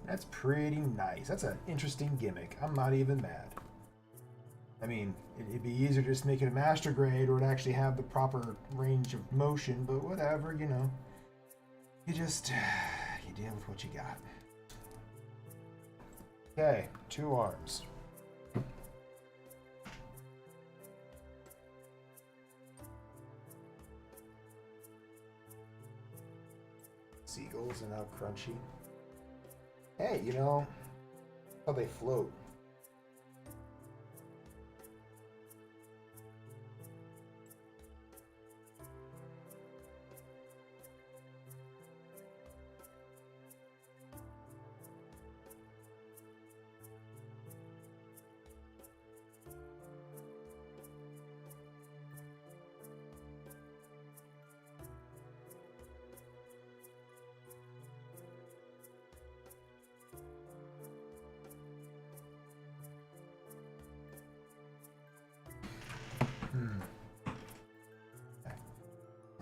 That's pretty nice. That's an interesting gimmick. I'm not even mad. I mean, it'd be easier to just make it a master grade or to actually have the proper range of motion, but whatever, you know. You deal with what you got. Okay, 2 arms. Seagulls are now crunchy. Hey, you know how they float.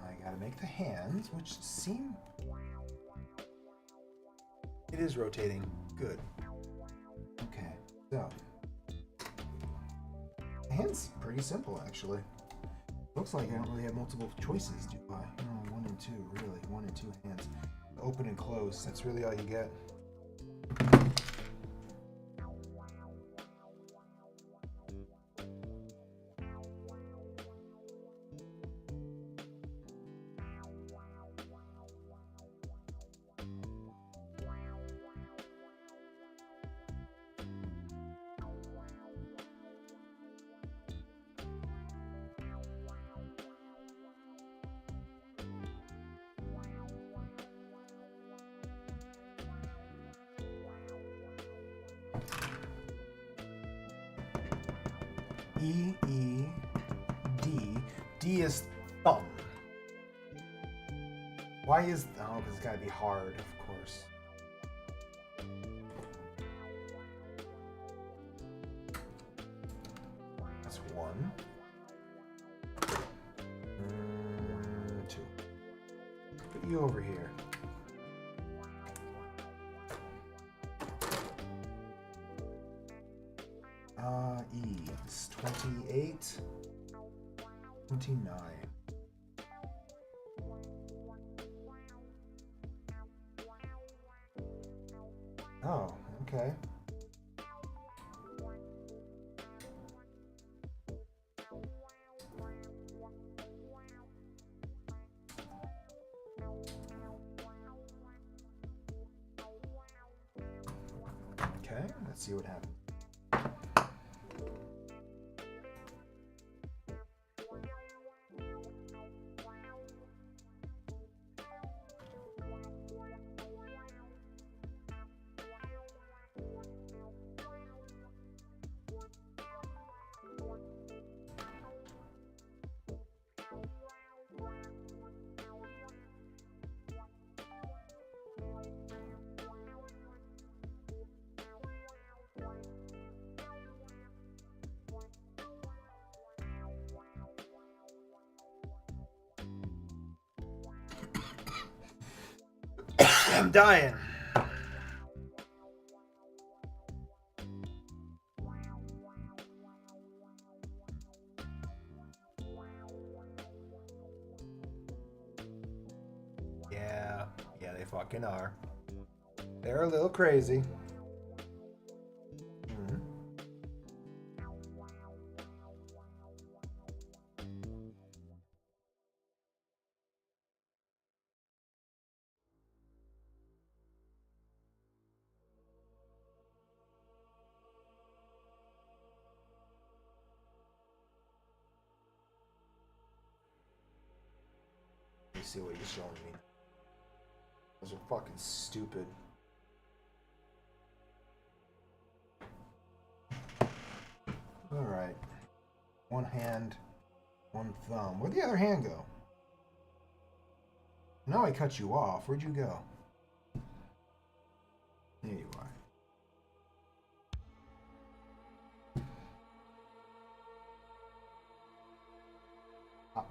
I gotta make the hands, which seem... It is rotating. Good. Okay, so... The hand's pretty simple, actually. Looks like I don't really have multiple choices, do I? No, 1 and 2, really. 1 and 2 hands. Open and close, that's really all you get. E, E, D. D is thumb. Why is... Oh, because it's got to be hard, of course. That's 1. 2. Put you over here. E's 28, 29. Oh, okay. Okay, let's see what happens. I'm dying. Yeah, they fucking are. They're a little crazy. Mhm. Let me see what you're showing me. Those are fucking stupid. Alright. One hand, one thumb. Where'd the other hand go? Now I cut you off. Where'd you go? There you are. Up.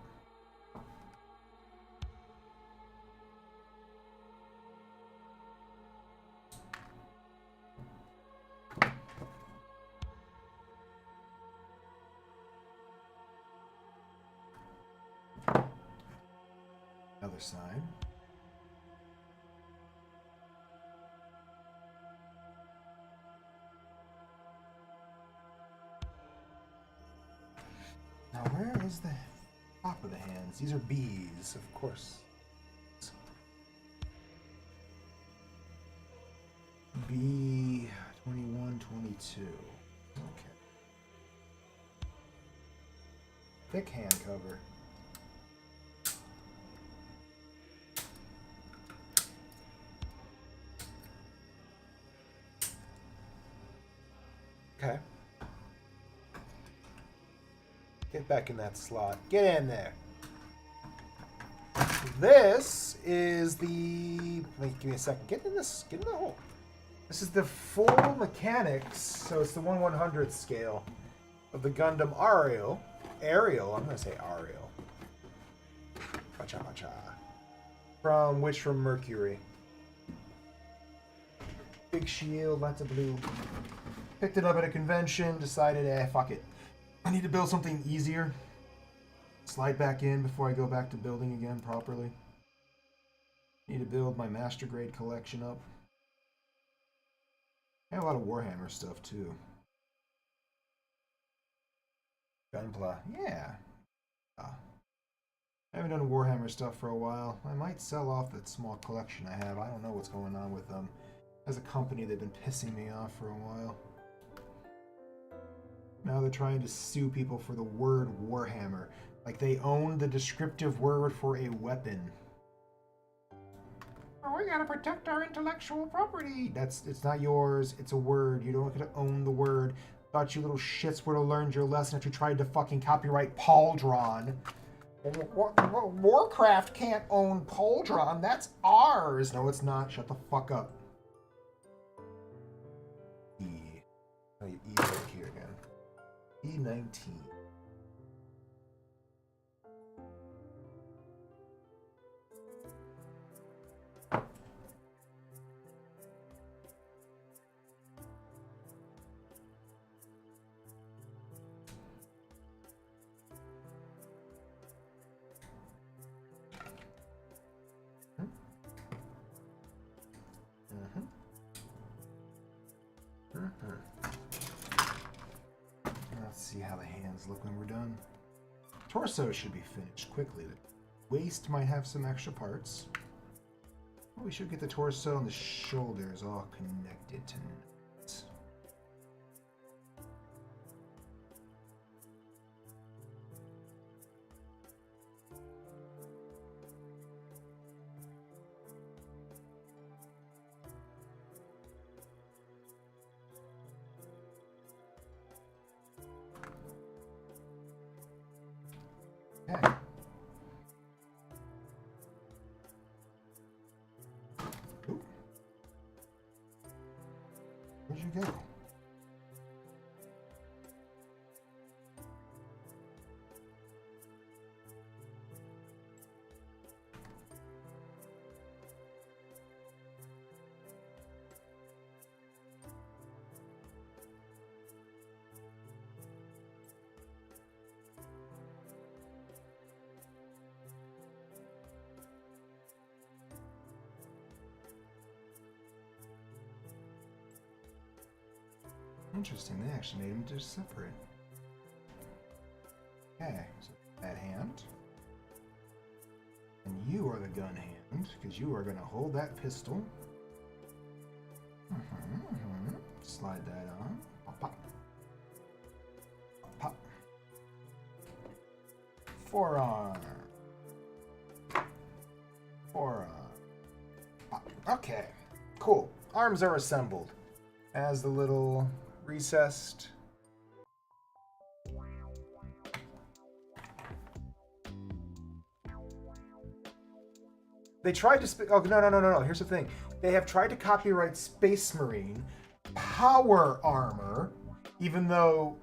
Other side. Now where is the top of the hands? These are B's, of course. B 21, 22. Okay. Thick hand cover. Okay. Get back in that slot. Get in there. This is the... Wait, give me a second. Get in this. Get in the hole. This is the full mechanics, so it's the 1/100th scale of the Gundam Ariel. Ariel, I'm going to say Ariel. Pacha. From Mercury. Big shield, lots of blue. Picked it up at a convention, decided, fuck it. I need to build something easier. Slide back in before I go back to building again properly. Need to build my master grade collection up. I have a lot of Warhammer stuff too. Gunpla, yeah. I haven't done Warhammer stuff for a while. I might sell off that small collection I have. I don't know what's going on with them. As a company, they've been pissing me off for a while. Now they're trying to sue people for the word Warhammer. Like they own the descriptive word for a weapon. Oh, we gotta protect our intellectual property. It's not yours. It's a word. You don't get to own the word. Thought you little shits would have learned your lesson after you tried to fucking copyright Pauldron. Warcraft can't own Pauldron. That's ours. No, it's not. Shut the fuck up. E. Oh, E's right here again. E19. Let's see how the hands look when we're done. Torso should be finished quickly. The waist might have some extra parts. Well, we should get the torso and the shoulders all connected tonight. Okay. Ooh. Where'd you go? Interesting, they actually made them just separate. Okay, so that hand. And you are the gun hand, because you are going to hold that pistol. Slide that on. Pop, pop. Pop. Forearm. Forearm. Pop. Okay, cool. Arms are assembled. As the little recessed. They tried to oh no. Here's the thing. They have tried to copyright Space Marine power armor, even though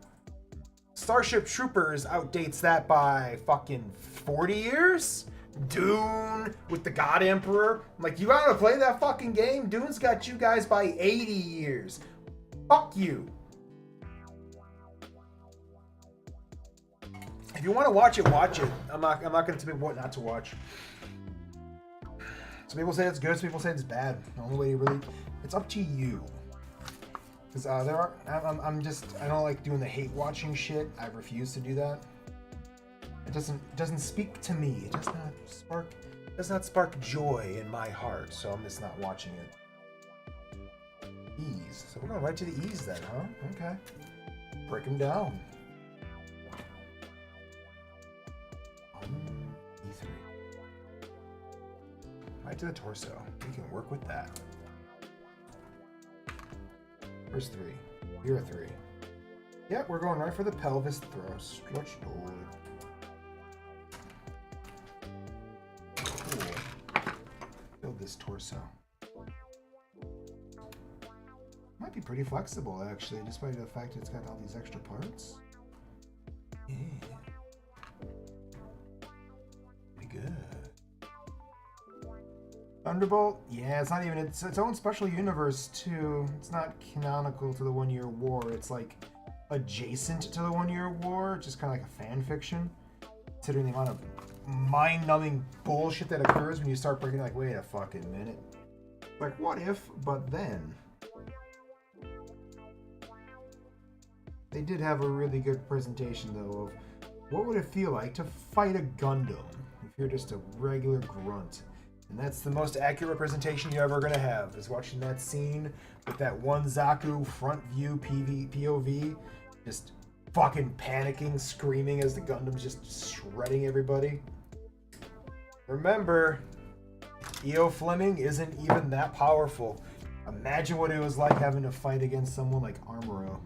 Starship Troopers outdates that by fucking 40 years. Dune with the God Emperor. I'm like, you gotta play that fucking game? Dune's got you guys by 80 years. Fuck you. If you want to watch it, watch it. I'm not gonna tell people what not to watch. Some people say it's good, some people say it's bad. The only way you really, it's up to you. Because I don't like doing the hate watching shit. I refuse to do that. It doesn't speak to me. It does not spark joy in my heart. So I'm just not watching it. Ease. So we're going right to the E's then, huh? Okay. Break them down. E3. Right to the torso. We can work with that. Where's 3? Here are 3. Yep, we're going right for the pelvis thrust. Stretch forward. Cool. Build this torso. Might be pretty flexible, actually, despite the fact it's got all these extra parts. Yeah. Pretty good. Thunderbolt? Yeah, it's not even, it's its own special universe, too. It's not canonical to the One-Year War. It's, like, adjacent to the One-Year War, just kind of like a fan fiction. Considering the amount of mind-numbing bullshit that occurs when you start breaking, like, wait a fucking minute. Like, what if, but then? They did have a really good presentation, though, of what would it feel like to fight a Gundam if you're just a regular grunt. And that's the most accurate representation you're ever going to have, is watching that scene with that one Zaku front view POV, just fucking panicking, screaming as the Gundam's just shredding everybody. Remember, E.O. Fleming isn't even that powerful. Imagine what it was like having to fight against someone like Armoro.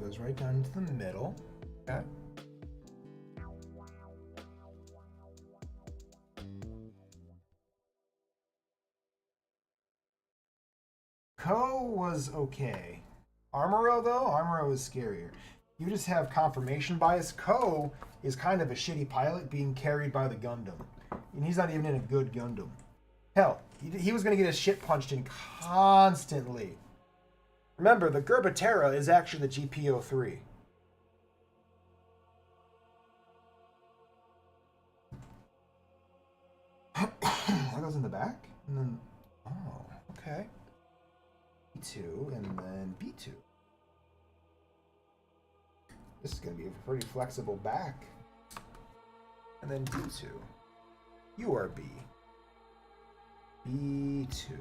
Goes right down into the middle. Okay. Ko was okay. Armoro, though? Armoro is scarier. You just have confirmation bias. Ko is kind of a shitty pilot being carried by the Gundam. And he's not even in a good Gundam. Hell, he was going to get his shit punched in constantly. Remember, the Gerbatera is actually the GPO3. That goes in the back? And then, oh, okay. B2 and then B2. This is going to be a pretty flexible back. And then B2. You are B. B2.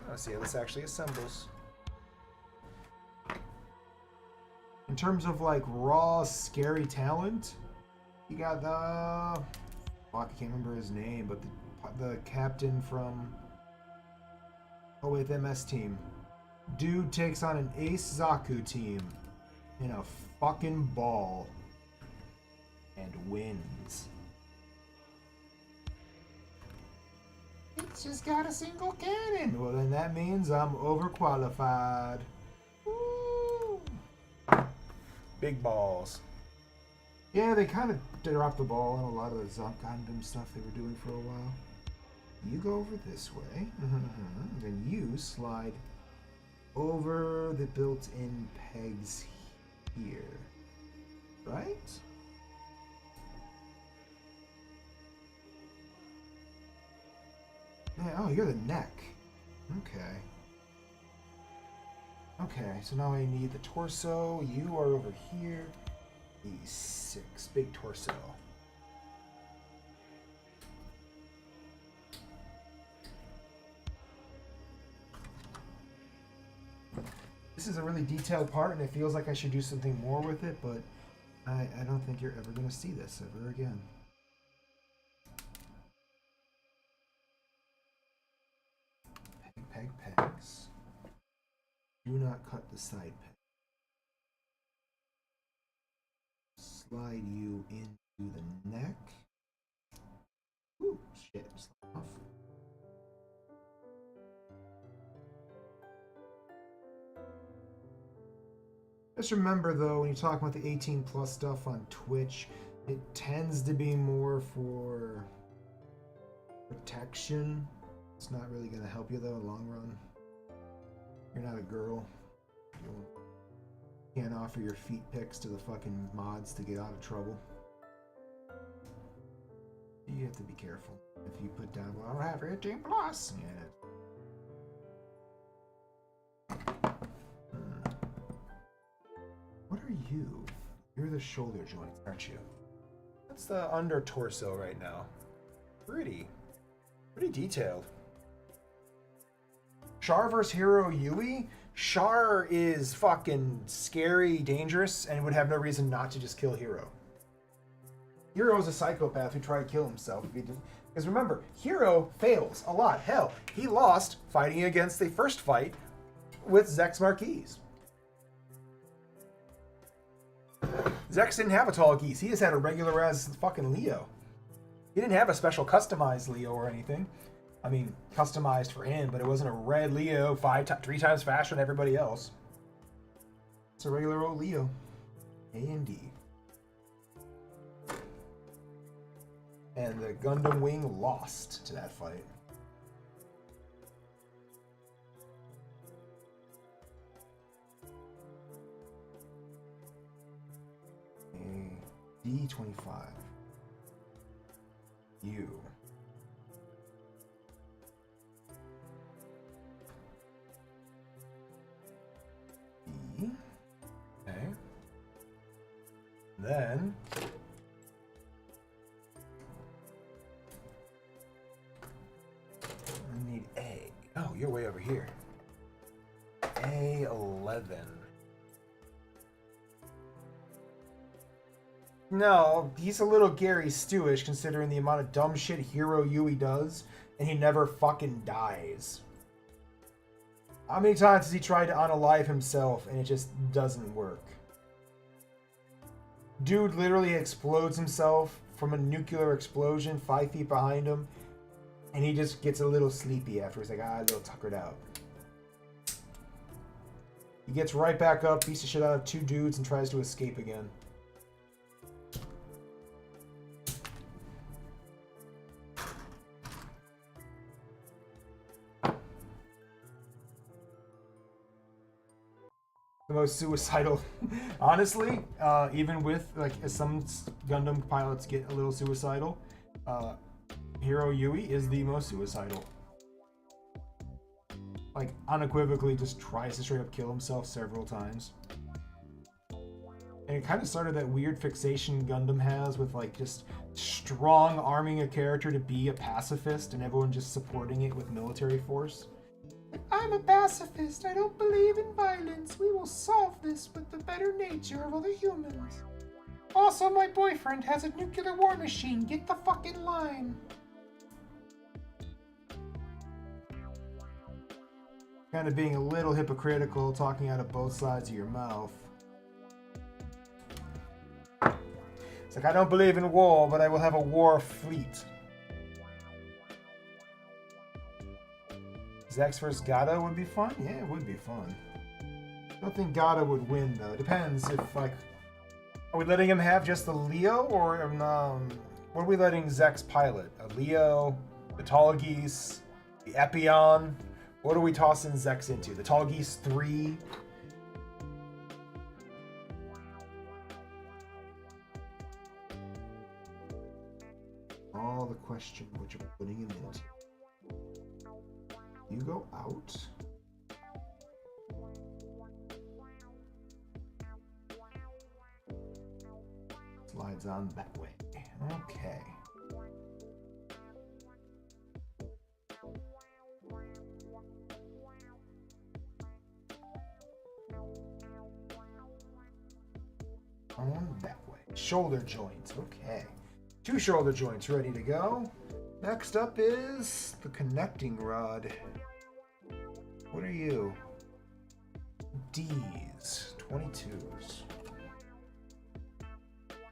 Let's see how this actually assembles. In terms of like raw, scary talent, you got the fuck, I can't remember his name, but the captain from MS team. Dude takes on an Ace Zaku team in a fucking ball and wins. It's just got a single cannon. Well, then that means I'm overqualified. Woo. Big balls. Yeah, they kind of dropped the ball on a lot of the Gundam stuff they were doing for a while. You go over this way. Then you slide over the built-in pegs here. Right? Yeah, oh, you're the neck. Okay. Okay, so now I need the torso. You are over here. E6. Big torso. This is a really detailed part, and it feels like I should do something more with it, but I don't think you're ever going to see this ever again. Peg, pegs. Do not cut the side peg. Slide you into the neck. Ooh, shit, slide off. Just remember though, when you talk about the 18 plus stuff on Twitch, it tends to be more for protection. It's not really going to help you though in the long run. You're not a girl. You can't offer your feet pics to the fucking mods to get out of trouble. You have to be careful. If you put down, well, I have 18 plus. Yeah. What are you? You're the shoulder joints, aren't you? That's the under torso right now. Pretty detailed. Char vs. Hero Yui? Char is fucking scary, dangerous, and would have no reason not to just kill Hero. Hero is a psychopath who tried to kill himself. Because remember, Hero fails a lot. Hell, he lost fighting against the first fight with Zex Marquis. Zex didn't have a tall geese. He just had a regular as fucking Leo. He didn't have a special customized Leo or anything. I mean, customized for him, but it wasn't a red Leo 3 times faster than everybody else. It's a regular old Leo. A and D. And the Gundam Wing lost to that fight. A D25. You. E. Okay. Then I need A. Oh, you're way over here. A11. No, he's a little Gary Stewish considering the amount of dumb shit Hero Yui does, and he never fucking dies. How many times has he tried to unalive himself and it just doesn't work? Dude literally explodes himself from a nuclear explosion 5 feet behind him, and he just gets a little sleepy after. He's like, a little tuckered out. He gets right back up, beats the shit out of 2 dudes, and tries to escape again. The most suicidal, honestly, even with like some Gundam pilots get a little suicidal, Hero Yui is the most suicidal. Like unequivocally just tries to straight up kill himself several times. And it kind of started that weird fixation Gundam has with like just strong arming a character to be a pacifist and everyone just supporting it with military force. I'm a pacifist. I don't believe in violence. We will solve this with the better nature of other humans. Also, my boyfriend has a nuclear war machine. Get the fucking line. Kind of being a little hypocritical, talking out of both sides of your mouth. It's like, I don't believe in war, but I will have a war fleet. Zex vs. Gata would be fun? Yeah, it would be fun. I don't think Gata would win, though. It depends if, like, Are we letting him have just the Leo, or what are we letting Zex pilot? A Leo, the Tall Geese, the Epion? What are we tossing Zex into? The Tall Geese 3? All the question what you're putting him into. You go out. Slides on that way. Okay. On that way. Shoulder joints. Okay. 2 shoulder joints ready to go. Next up is the connecting rod. What are you? D's. 22s.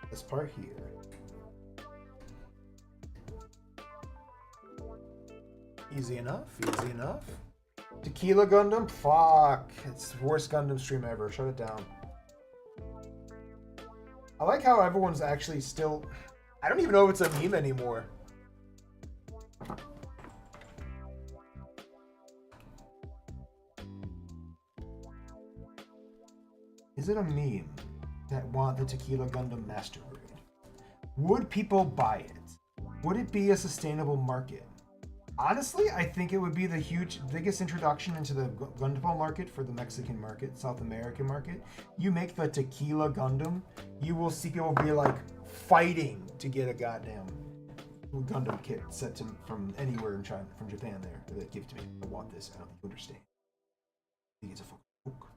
This part here. Easy enough, easy enough. Tequila Gundam? Fuck. It's the worst Gundam stream ever. Shut it down. I like how everyone's actually still... I don't even know if it's a meme anymore. Is it a meme that want the Tequila Gundam Master Grade? Would people buy it? Would it be a sustainable market? Honestly, I think it would be the biggest introduction into the Gunpla market for the Mexican market, South American market. You make the Tequila Gundam, you will see people be like fighting to get a goddamn Gundam kit sent to from anywhere in China, from Japan there. They give it to me. I want this. I don't think you understand. I think it's a fucking book.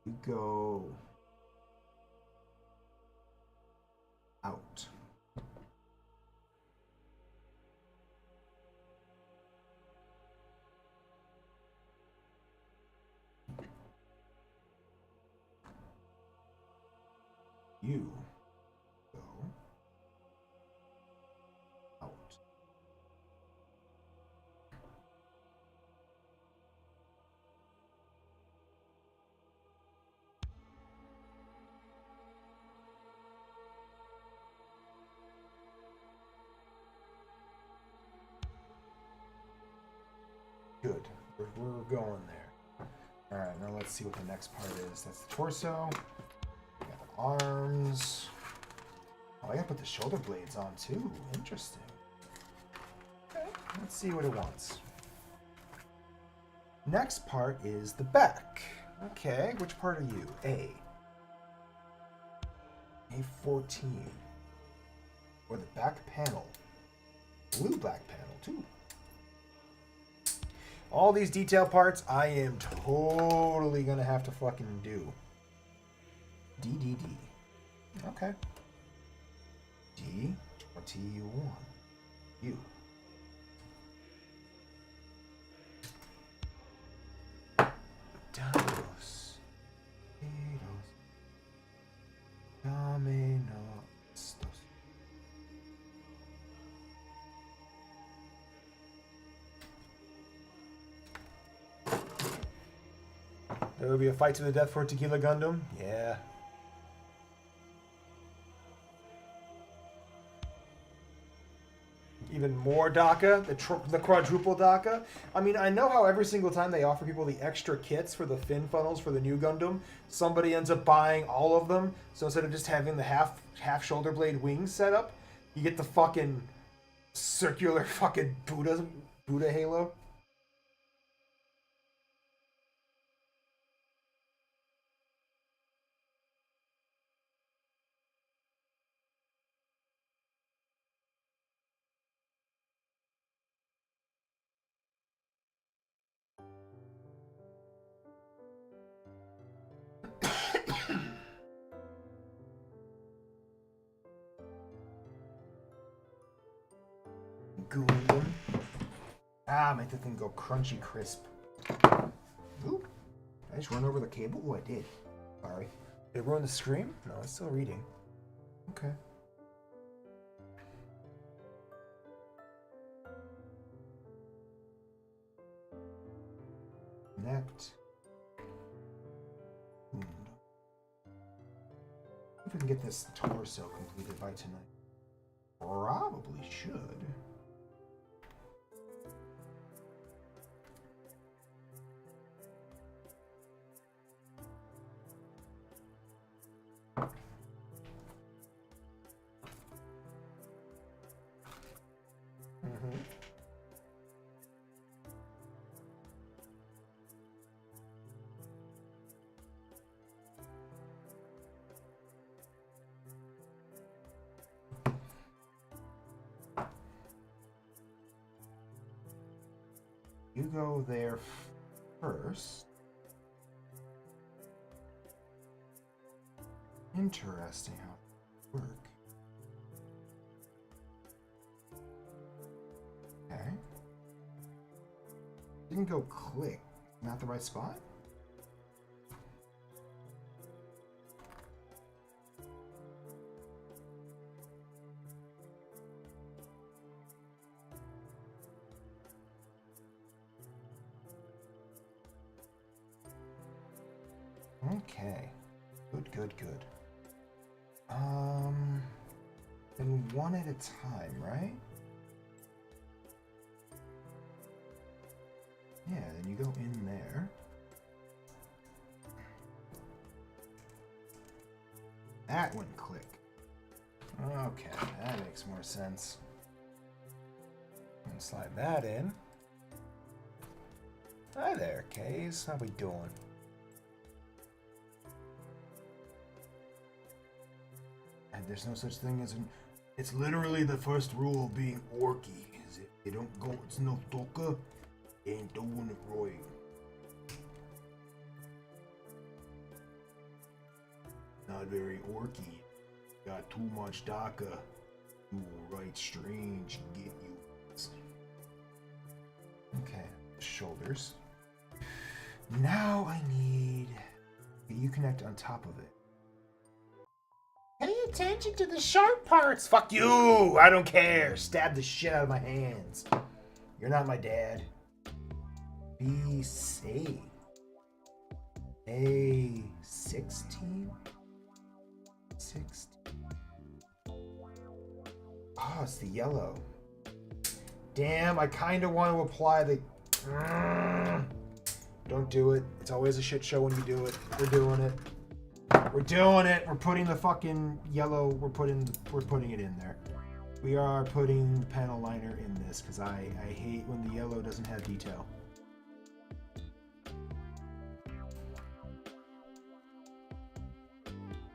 You go out. You go out. Good. We're going there. All right, now let's see what the next part is. That's the torso. We got the arms. Oh, I gotta put the shoulder blades on too. Interesting. Okay, let's see what it wants. Next part is the back. Okay, which part are you? A. A14. Or the back panel. Blue back panel too. All these detail parts, I am totally gonna have to fucking do. DDD. Okay. D21. U. Dados. Dame no estos. There will be a fight to the death for Tequila Gundam? Yeah. Even more DACA, the quadruple DACA. I mean, I know how every single time they offer people the extra kits for the fin funnels for the new Gundam, somebody ends up buying all of them. So instead of just having the half shoulder blade wings set up, you get the fucking circular fucking Buddha halo. Gundam. Make the thing go crunchy crisp. Ooh. Did I just run over the cable? Oh, I did. Sorry. Did it ruin the screen? No, it's still reading. Okay. connect. If we can get this torso completed by tonight. Probably should. You go there first. Interesting how it works. Okay. Didn't go click. Not the right spot? Okay. Good. Then one at a time, right? Yeah, then you go in there. That wouldn't click. Okay, that makes more sense. And slide that in. Hi there, Kays. How we doing? And there's no such thing as an... It's literally the first rule of being orky. Is if you don't go, it's no talker, you ain't doing it right. Not very orky. Got too much DACA. You will write strange and get you. Okay, shoulders. Now I need... You connect on top of it. Pay attention to the sharp parts. Fuck you! I don't care. Stab the shit out of my hands. You're not my dad. B-C. A-16? 16. Oh, it's the yellow. Damn, I kind of want to apply the... Don't do it. It's always a shit show when you do it. We're doing it. We're doing it. We're putting the fucking yellow. We're putting it in there. We are putting the panel liner in this because I hate when the yellow doesn't have detail.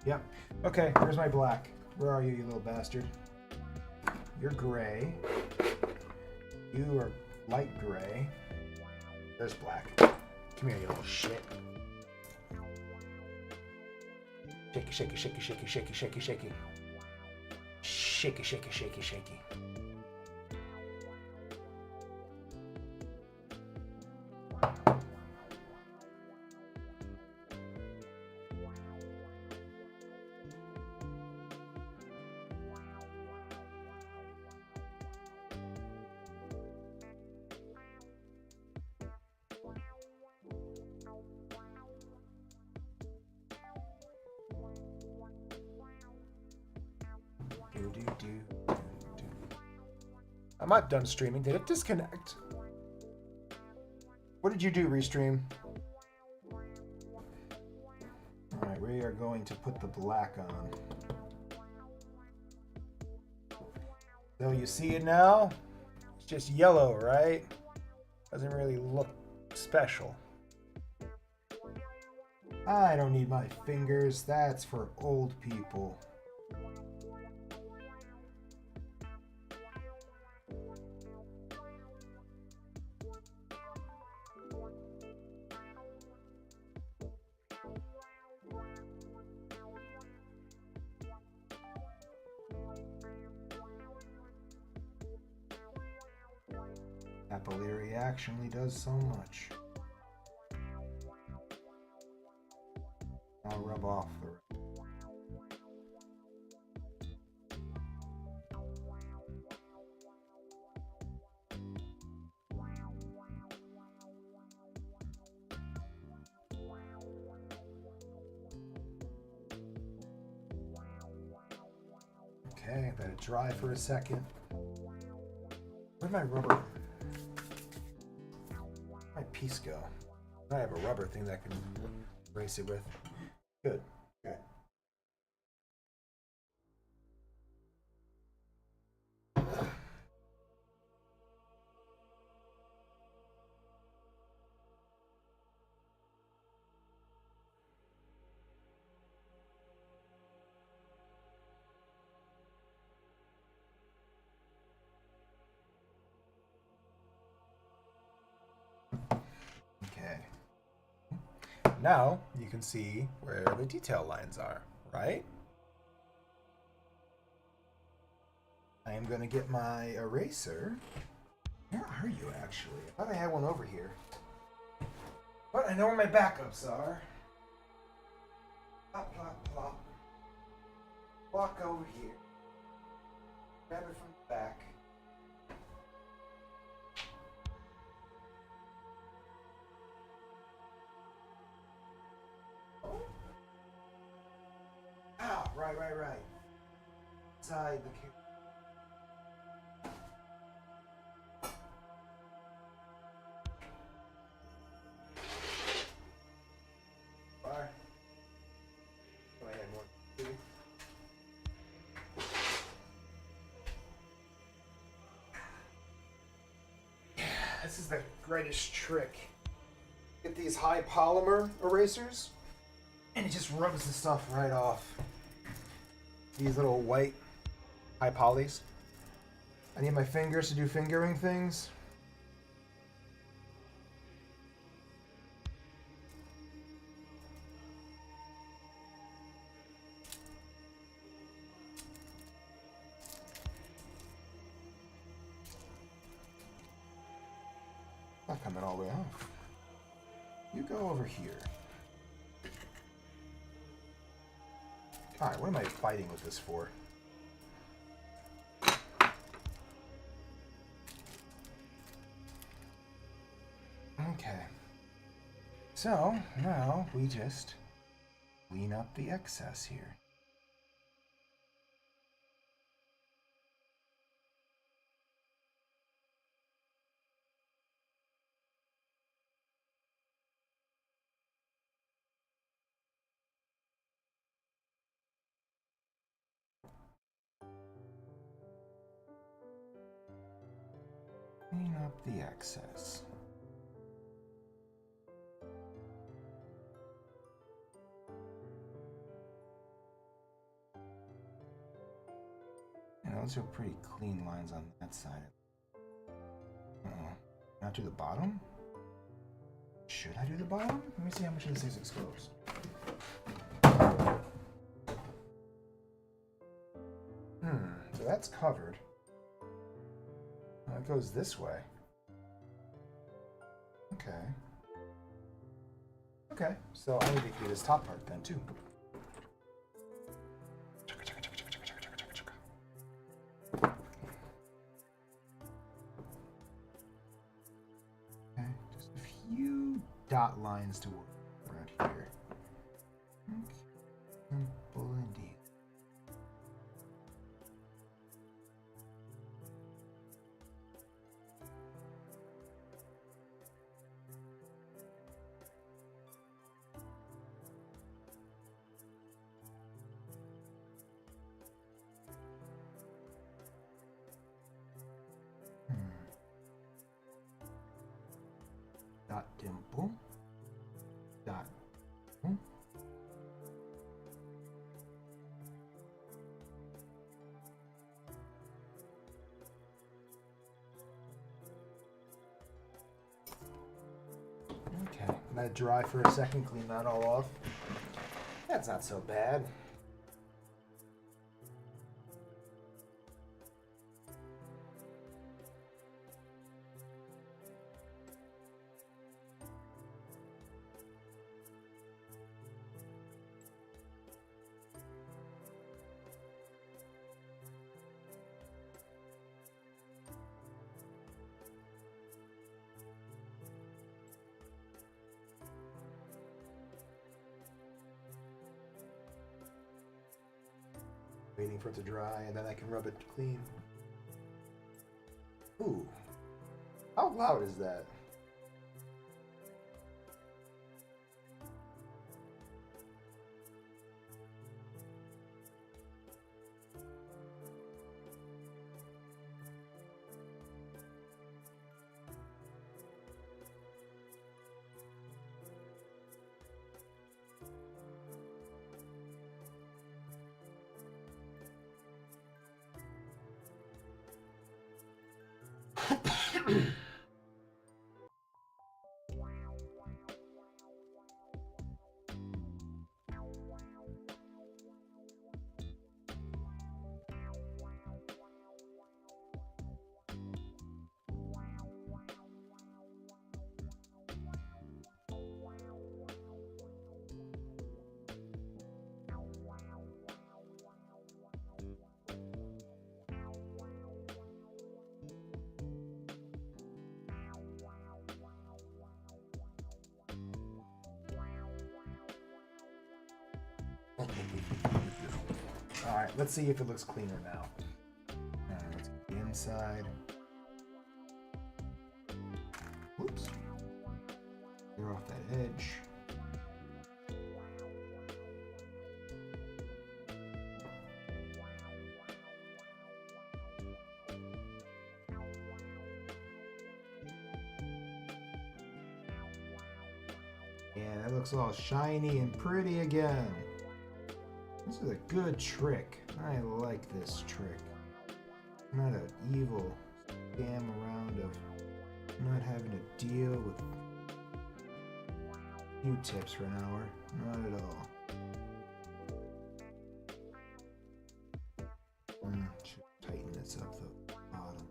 Yep. Okay, here's my black. Where are you, you little bastard? You're gray. You are light gray. There's black. Come here, you little shit. Shaky, shaky, shaky, shaky, shaky, shaky, shaky. Shaky, shaky, shaky, shaky. I'm not done streaming. Did it disconnect? What did you do, Restream? Alright, we are going to put the black on. So you see it now? It's just yellow, right? Doesn't really look special. I don't need my fingers. That's for old people. Capillary actually does so much. I'll rub off the rest. Okay, let it dry for a second. Where'd my rubber? Where'd my piece go? I have a rubber thing that I can erase it with. Good. Good. Okay. Now you can see where the detail lines are, right? I am going to get my eraser. Where are you actually? I thought I had one over here. But I know where my backups are. Plop, plop, plop. Walk over here. Grab it from the back. Ah, right. Inside the camera. This is the greatest trick. Get these high polymer erasers, and it just rubs the stuff right off. These little white high polys. I need my fingers to do fingering things. Not coming all the way off. You go over here. Alright, what am I fighting with this for? Okay. So, now we just clean up the excess here. Clean up the excess. Yeah, those are pretty clean lines on that side. Not do the bottom? Should I do the bottom? Let me see how much of this is exposed. So that's covered. It goes this way. Okay, so I need to do this top part then too. Okay, just a few dot lines to work around here. Okay. Simple indeed. Dot dimple. Dot. Okay, let it dry for a second, clean that all off. That's not so bad. waiting for it to dry, and then I can rub it clean. Ooh. How loud is that? Alright, let's see if it looks cleaner now. Alright, let's get the inside. Whoops. Clear off that edge. Yeah, that looks all shiny and pretty again. This is a good trick. I like this trick. Not an evil scam around of not having to deal with Q-tips for an hour. Not at all. Should tighten this up the bottom.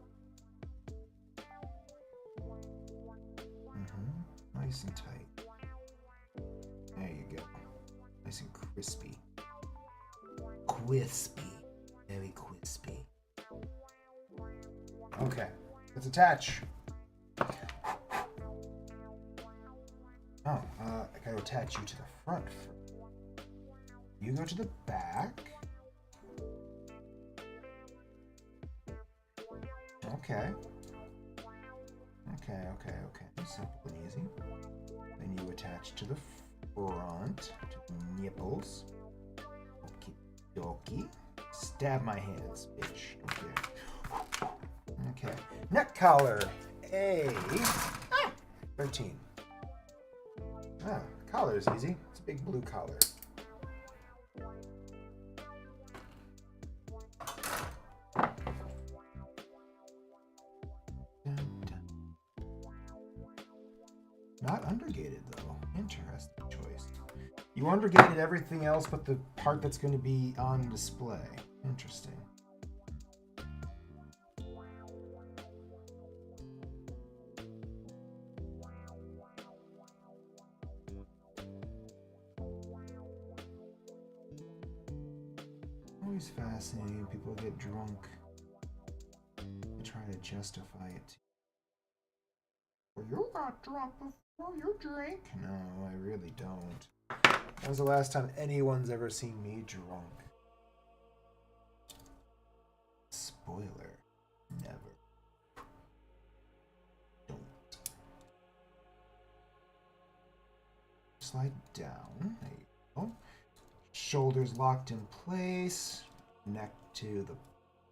Nice and tight. There you go. Nice and crispy. Crispy. Very crispy. Okay, let's attach. Oh, I gotta attach you to the front first. You go to the back. Okay. Simple and easy. Then you attach to the front, to the nipples. Okie dokie. Stab my hands, bitch. Okay. Neck collar. A 13. Collar is easy. It's a big blue collar. Not undergated though. Interesting choice. You undergated everything else but the part that's going to be on display. Interesting. Always fascinating. People get drunk and try to justify it. Well, you got drunk before you drink. No, I really don't. That was the last time anyone's ever seen me drunk. Spoiler. Never. Don't. Slide down. There you go. Shoulders locked in place. Neck to the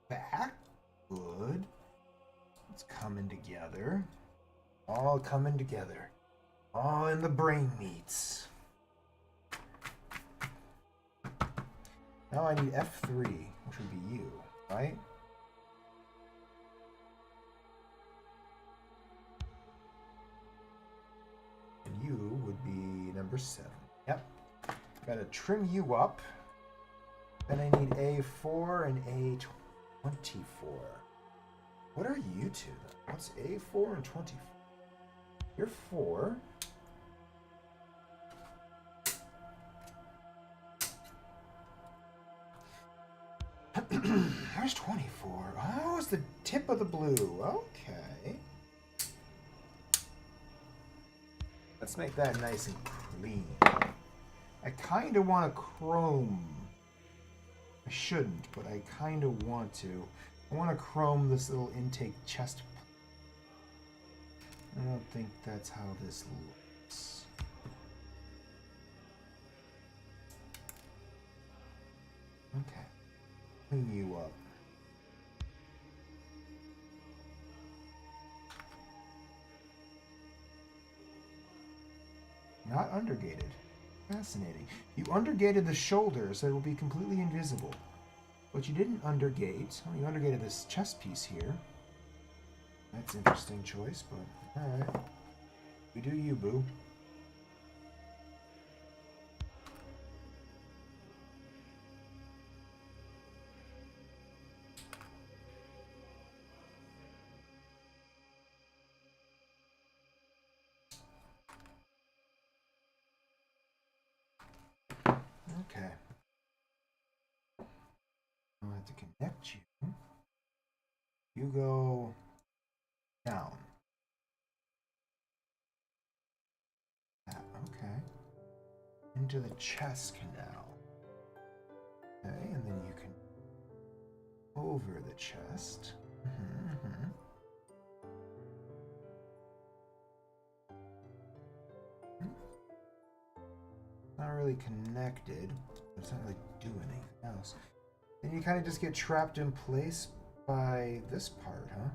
back. Good. It's coming together. All coming together. All in the brain meats. Now I need F3, which would be you, right? And you would be number 7. Yep. Gotta trim you up. Then I need A4 and A24. What are you two then? What's A4 and 24? You're 4. There's 24. Oh, it's the tip of the blue. Okay. Let's make that nice and clean. I kind of want a chrome I shouldn't, but I kind of want to. I want to chrome this little intake chest. I don't think that's how this looks. Okay. Clean you up. Not undergated. Fascinating. You undergated the shoulder so it will be completely invisible. But you didn't undergate. Well, you undergated this chest piece here. That's an interesting choice, but alright. You do you, boo. Okay. I'll have to connect you. You go down. Okay. Into the chest canal. Okay, and then you can over the chest. Not really connected. It's not really doing anything else. And you kind of just get trapped in place by this part, huh?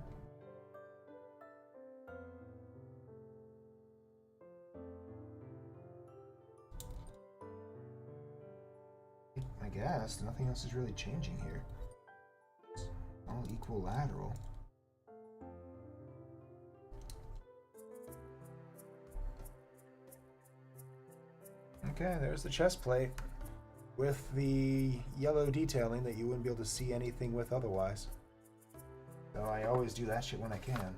I guess nothing else is really changing here. It's all equilateral. Okay, there's the chest plate with the yellow detailing that you wouldn't be able to see anything with otherwise. So I always do that shit when I can.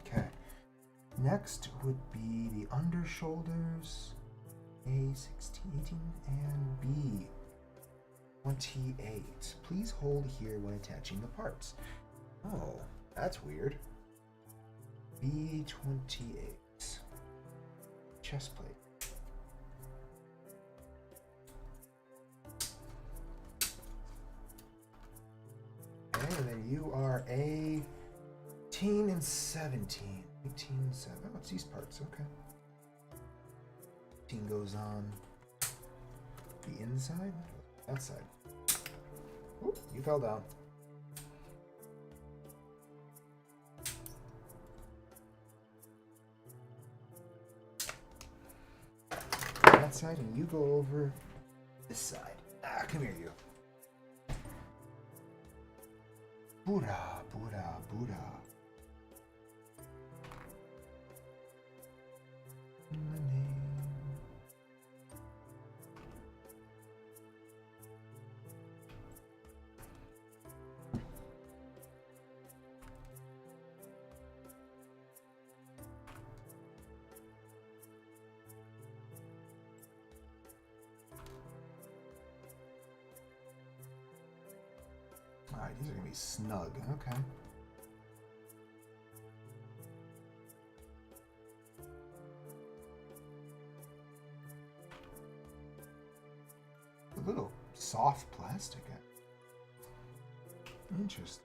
Okay. Next would be the undershoulders. A16, 18, and B28. Please hold here when attaching the parts. Oh, that's weird. B28. Chest plate. Okay, and then you are 18 and 17. 18 and 7. Oh, it's these parts, okay. 18 goes on the inside, outside. Ooh, you fell down. That side, and you go over this side. Ah, come here, you. Buddha, Buddha, Buddha. Alright, these are gonna be snug. Okay. A little soft plastic. Interesting.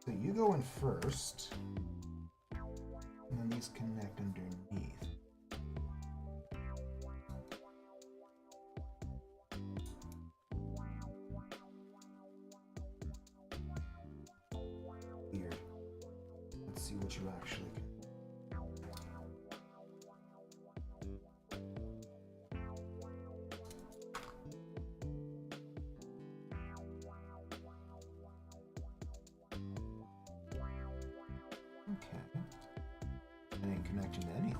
So you go in first, and then these connect underneath. Weird. Let's see what you actually can. Okay. It ain't connecting to anything.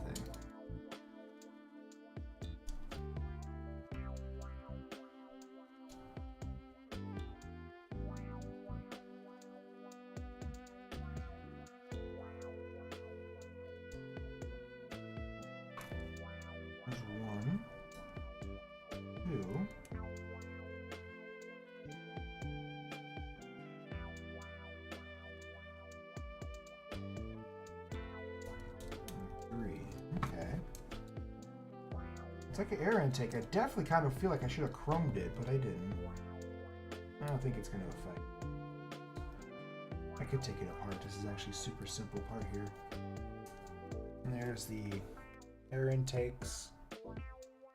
There's 1, 2. It's like an air intake. I definitely kind of feel like I should have chromed it, but I didn't. I don't think it's going to affect. I could take it apart. This is actually a super simple part here. And there's the air intakes,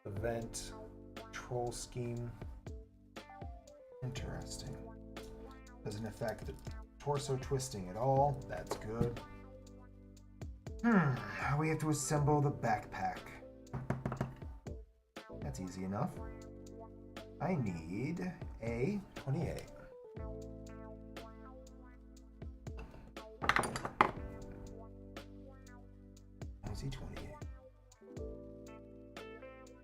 the vent, control scheme. Interesting. Doesn't affect the torso twisting at all. That's good. We have to assemble the backpack. That's easy enough. I need a 28. I see 28.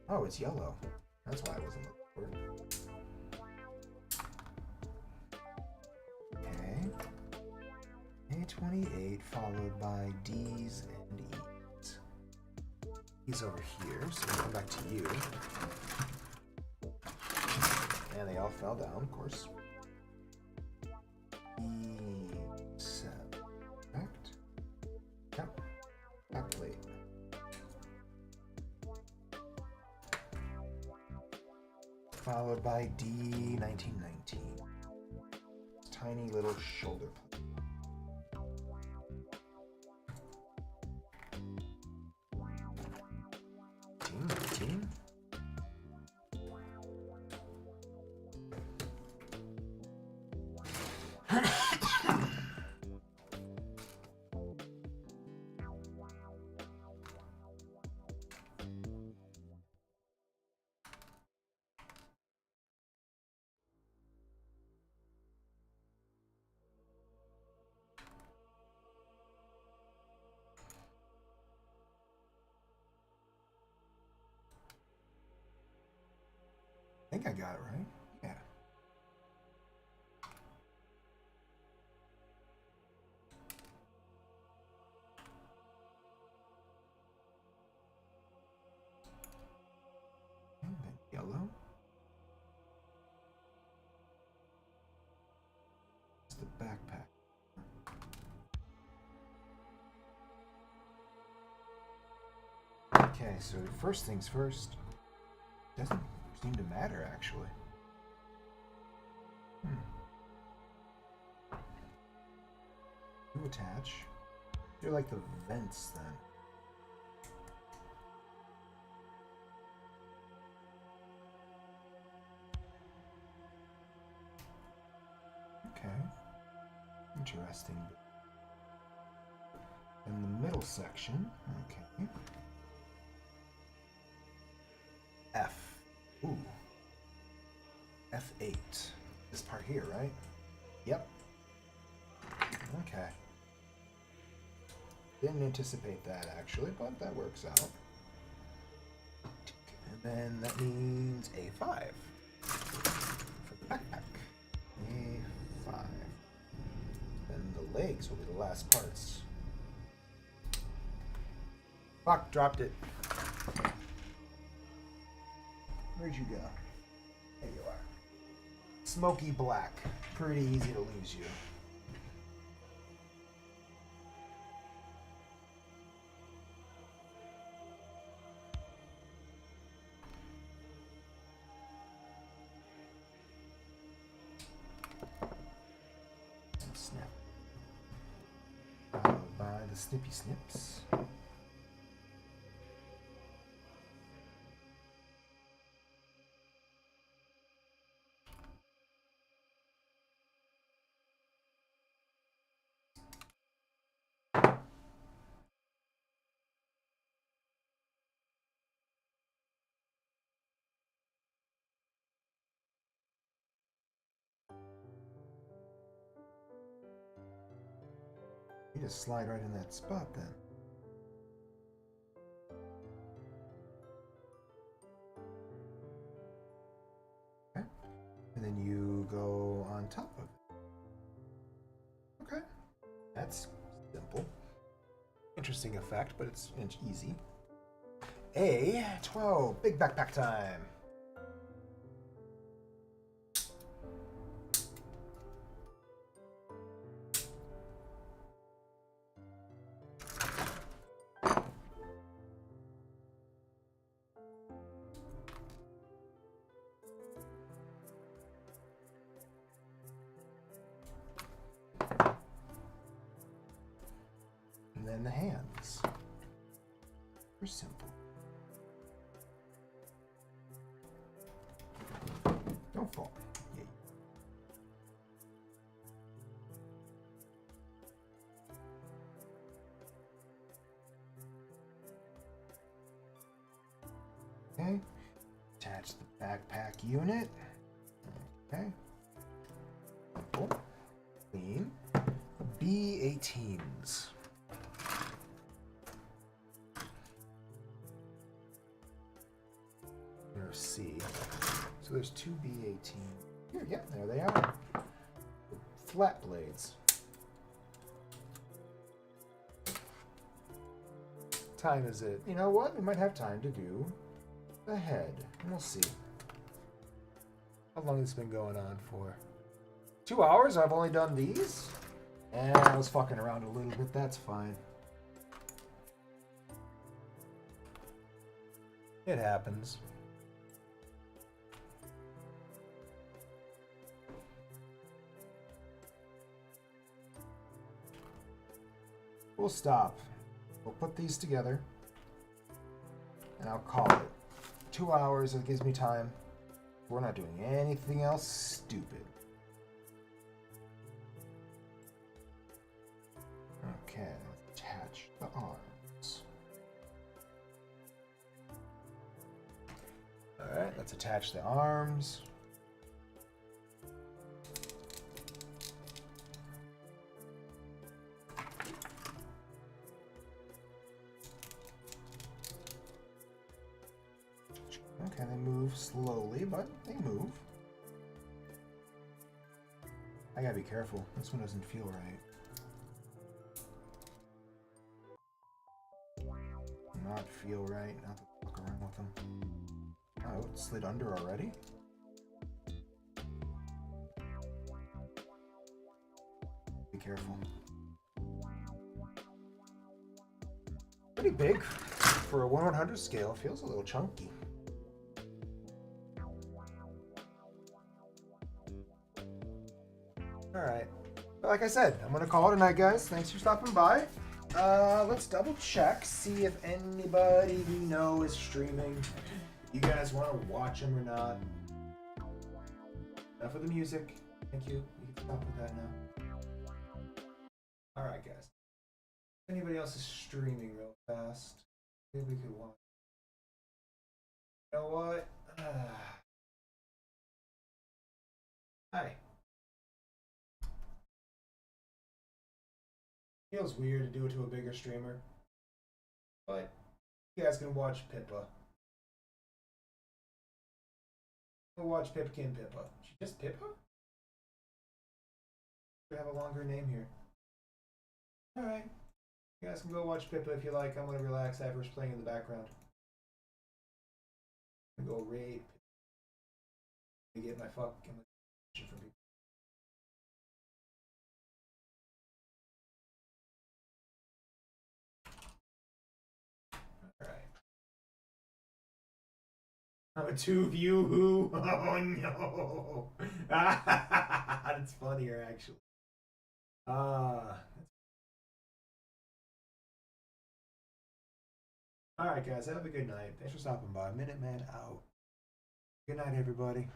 Oh, it's yellow. That's why I wasn't looking for it. Okay. A28 followed by D's and E's. He's over here, so we'll come back to you. And they all fell down, of course. E7. Correct? Yep. Backplate. Followed by D1919. Tiny little shoulder plate. Team. I think I got it right. Yeah. And then yellow. It's the backpack. Okay, so first things first. Doesn't seem to matter, actually. You attach. They're like the vents, then. Okay. Interesting. In the middle section, okay. F. Ooh. F8. This part here, right? Yep. Okay. Didn't anticipate that, actually, but that works out. And then that means A5 for the backpack. A5. Then the legs will be the last parts. Fuck, dropped it. Where'd you go? There you are. Smoky black. Pretty easy to lose you. Snap. Followed by the snippy snips. You just slide right in that spot then. Okay. And then you go on top of it. Okay. That's simple. Interesting effect, but it's easy. A12. Big backpack time. then the hands. Super simple. Don't fall. Yeah. Okay. Attach the backpack unit. Okay. Simple. Clean. B-18s. Or C. So there's two B-18. Here, yep, there they are. Flat blades. Time is it? You know what? We might have time to do the head. We'll see. How long has this been going on for? 2 hours? I've only done these? And I was fucking around a little bit. That's fine. It happens. We'll stop. We'll put these together. And I'll call it. 2 hours. It gives me time. We're not doing anything else stupid. Okay, let's attach the arms. Alright, let's attach the arms. Okay, they move slowly, but they move. I gotta be careful. This one doesn't feel right. Not feel right. Not to fuck around with them. Oh, it slid under already? Be careful. Pretty big for a 1/100 scale. Feels a little chunky. Alright. Like I said, I'm gonna call it a night, guys. Thanks for stopping by. Let's double check, see if anybody we know is streaming. You guys want to watch them or not? Enough of the music. Thank you. We can stop with that now. Alright, guys. If anybody else is streaming real fast, maybe we could watch. You know what? Hi. Feels weird to do it to a bigger streamer, but you guys can watch Pippa. We'll watch Pipkin Pippa. She just Pippa? We have a longer name here. Alright. You guys can go watch Pippa if you like. I'm gonna relax. Ever's playing in the background. I'm gonna go raid. To get my fucking from people. Alright. I'm a two view who? Oh no! That's funnier actually. Alright guys, have a good night. Thanks for stopping by. Minuteman out. Good night everybody.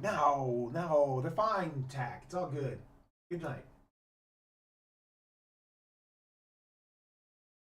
No, they're fine, Tack. It's all good. Good night.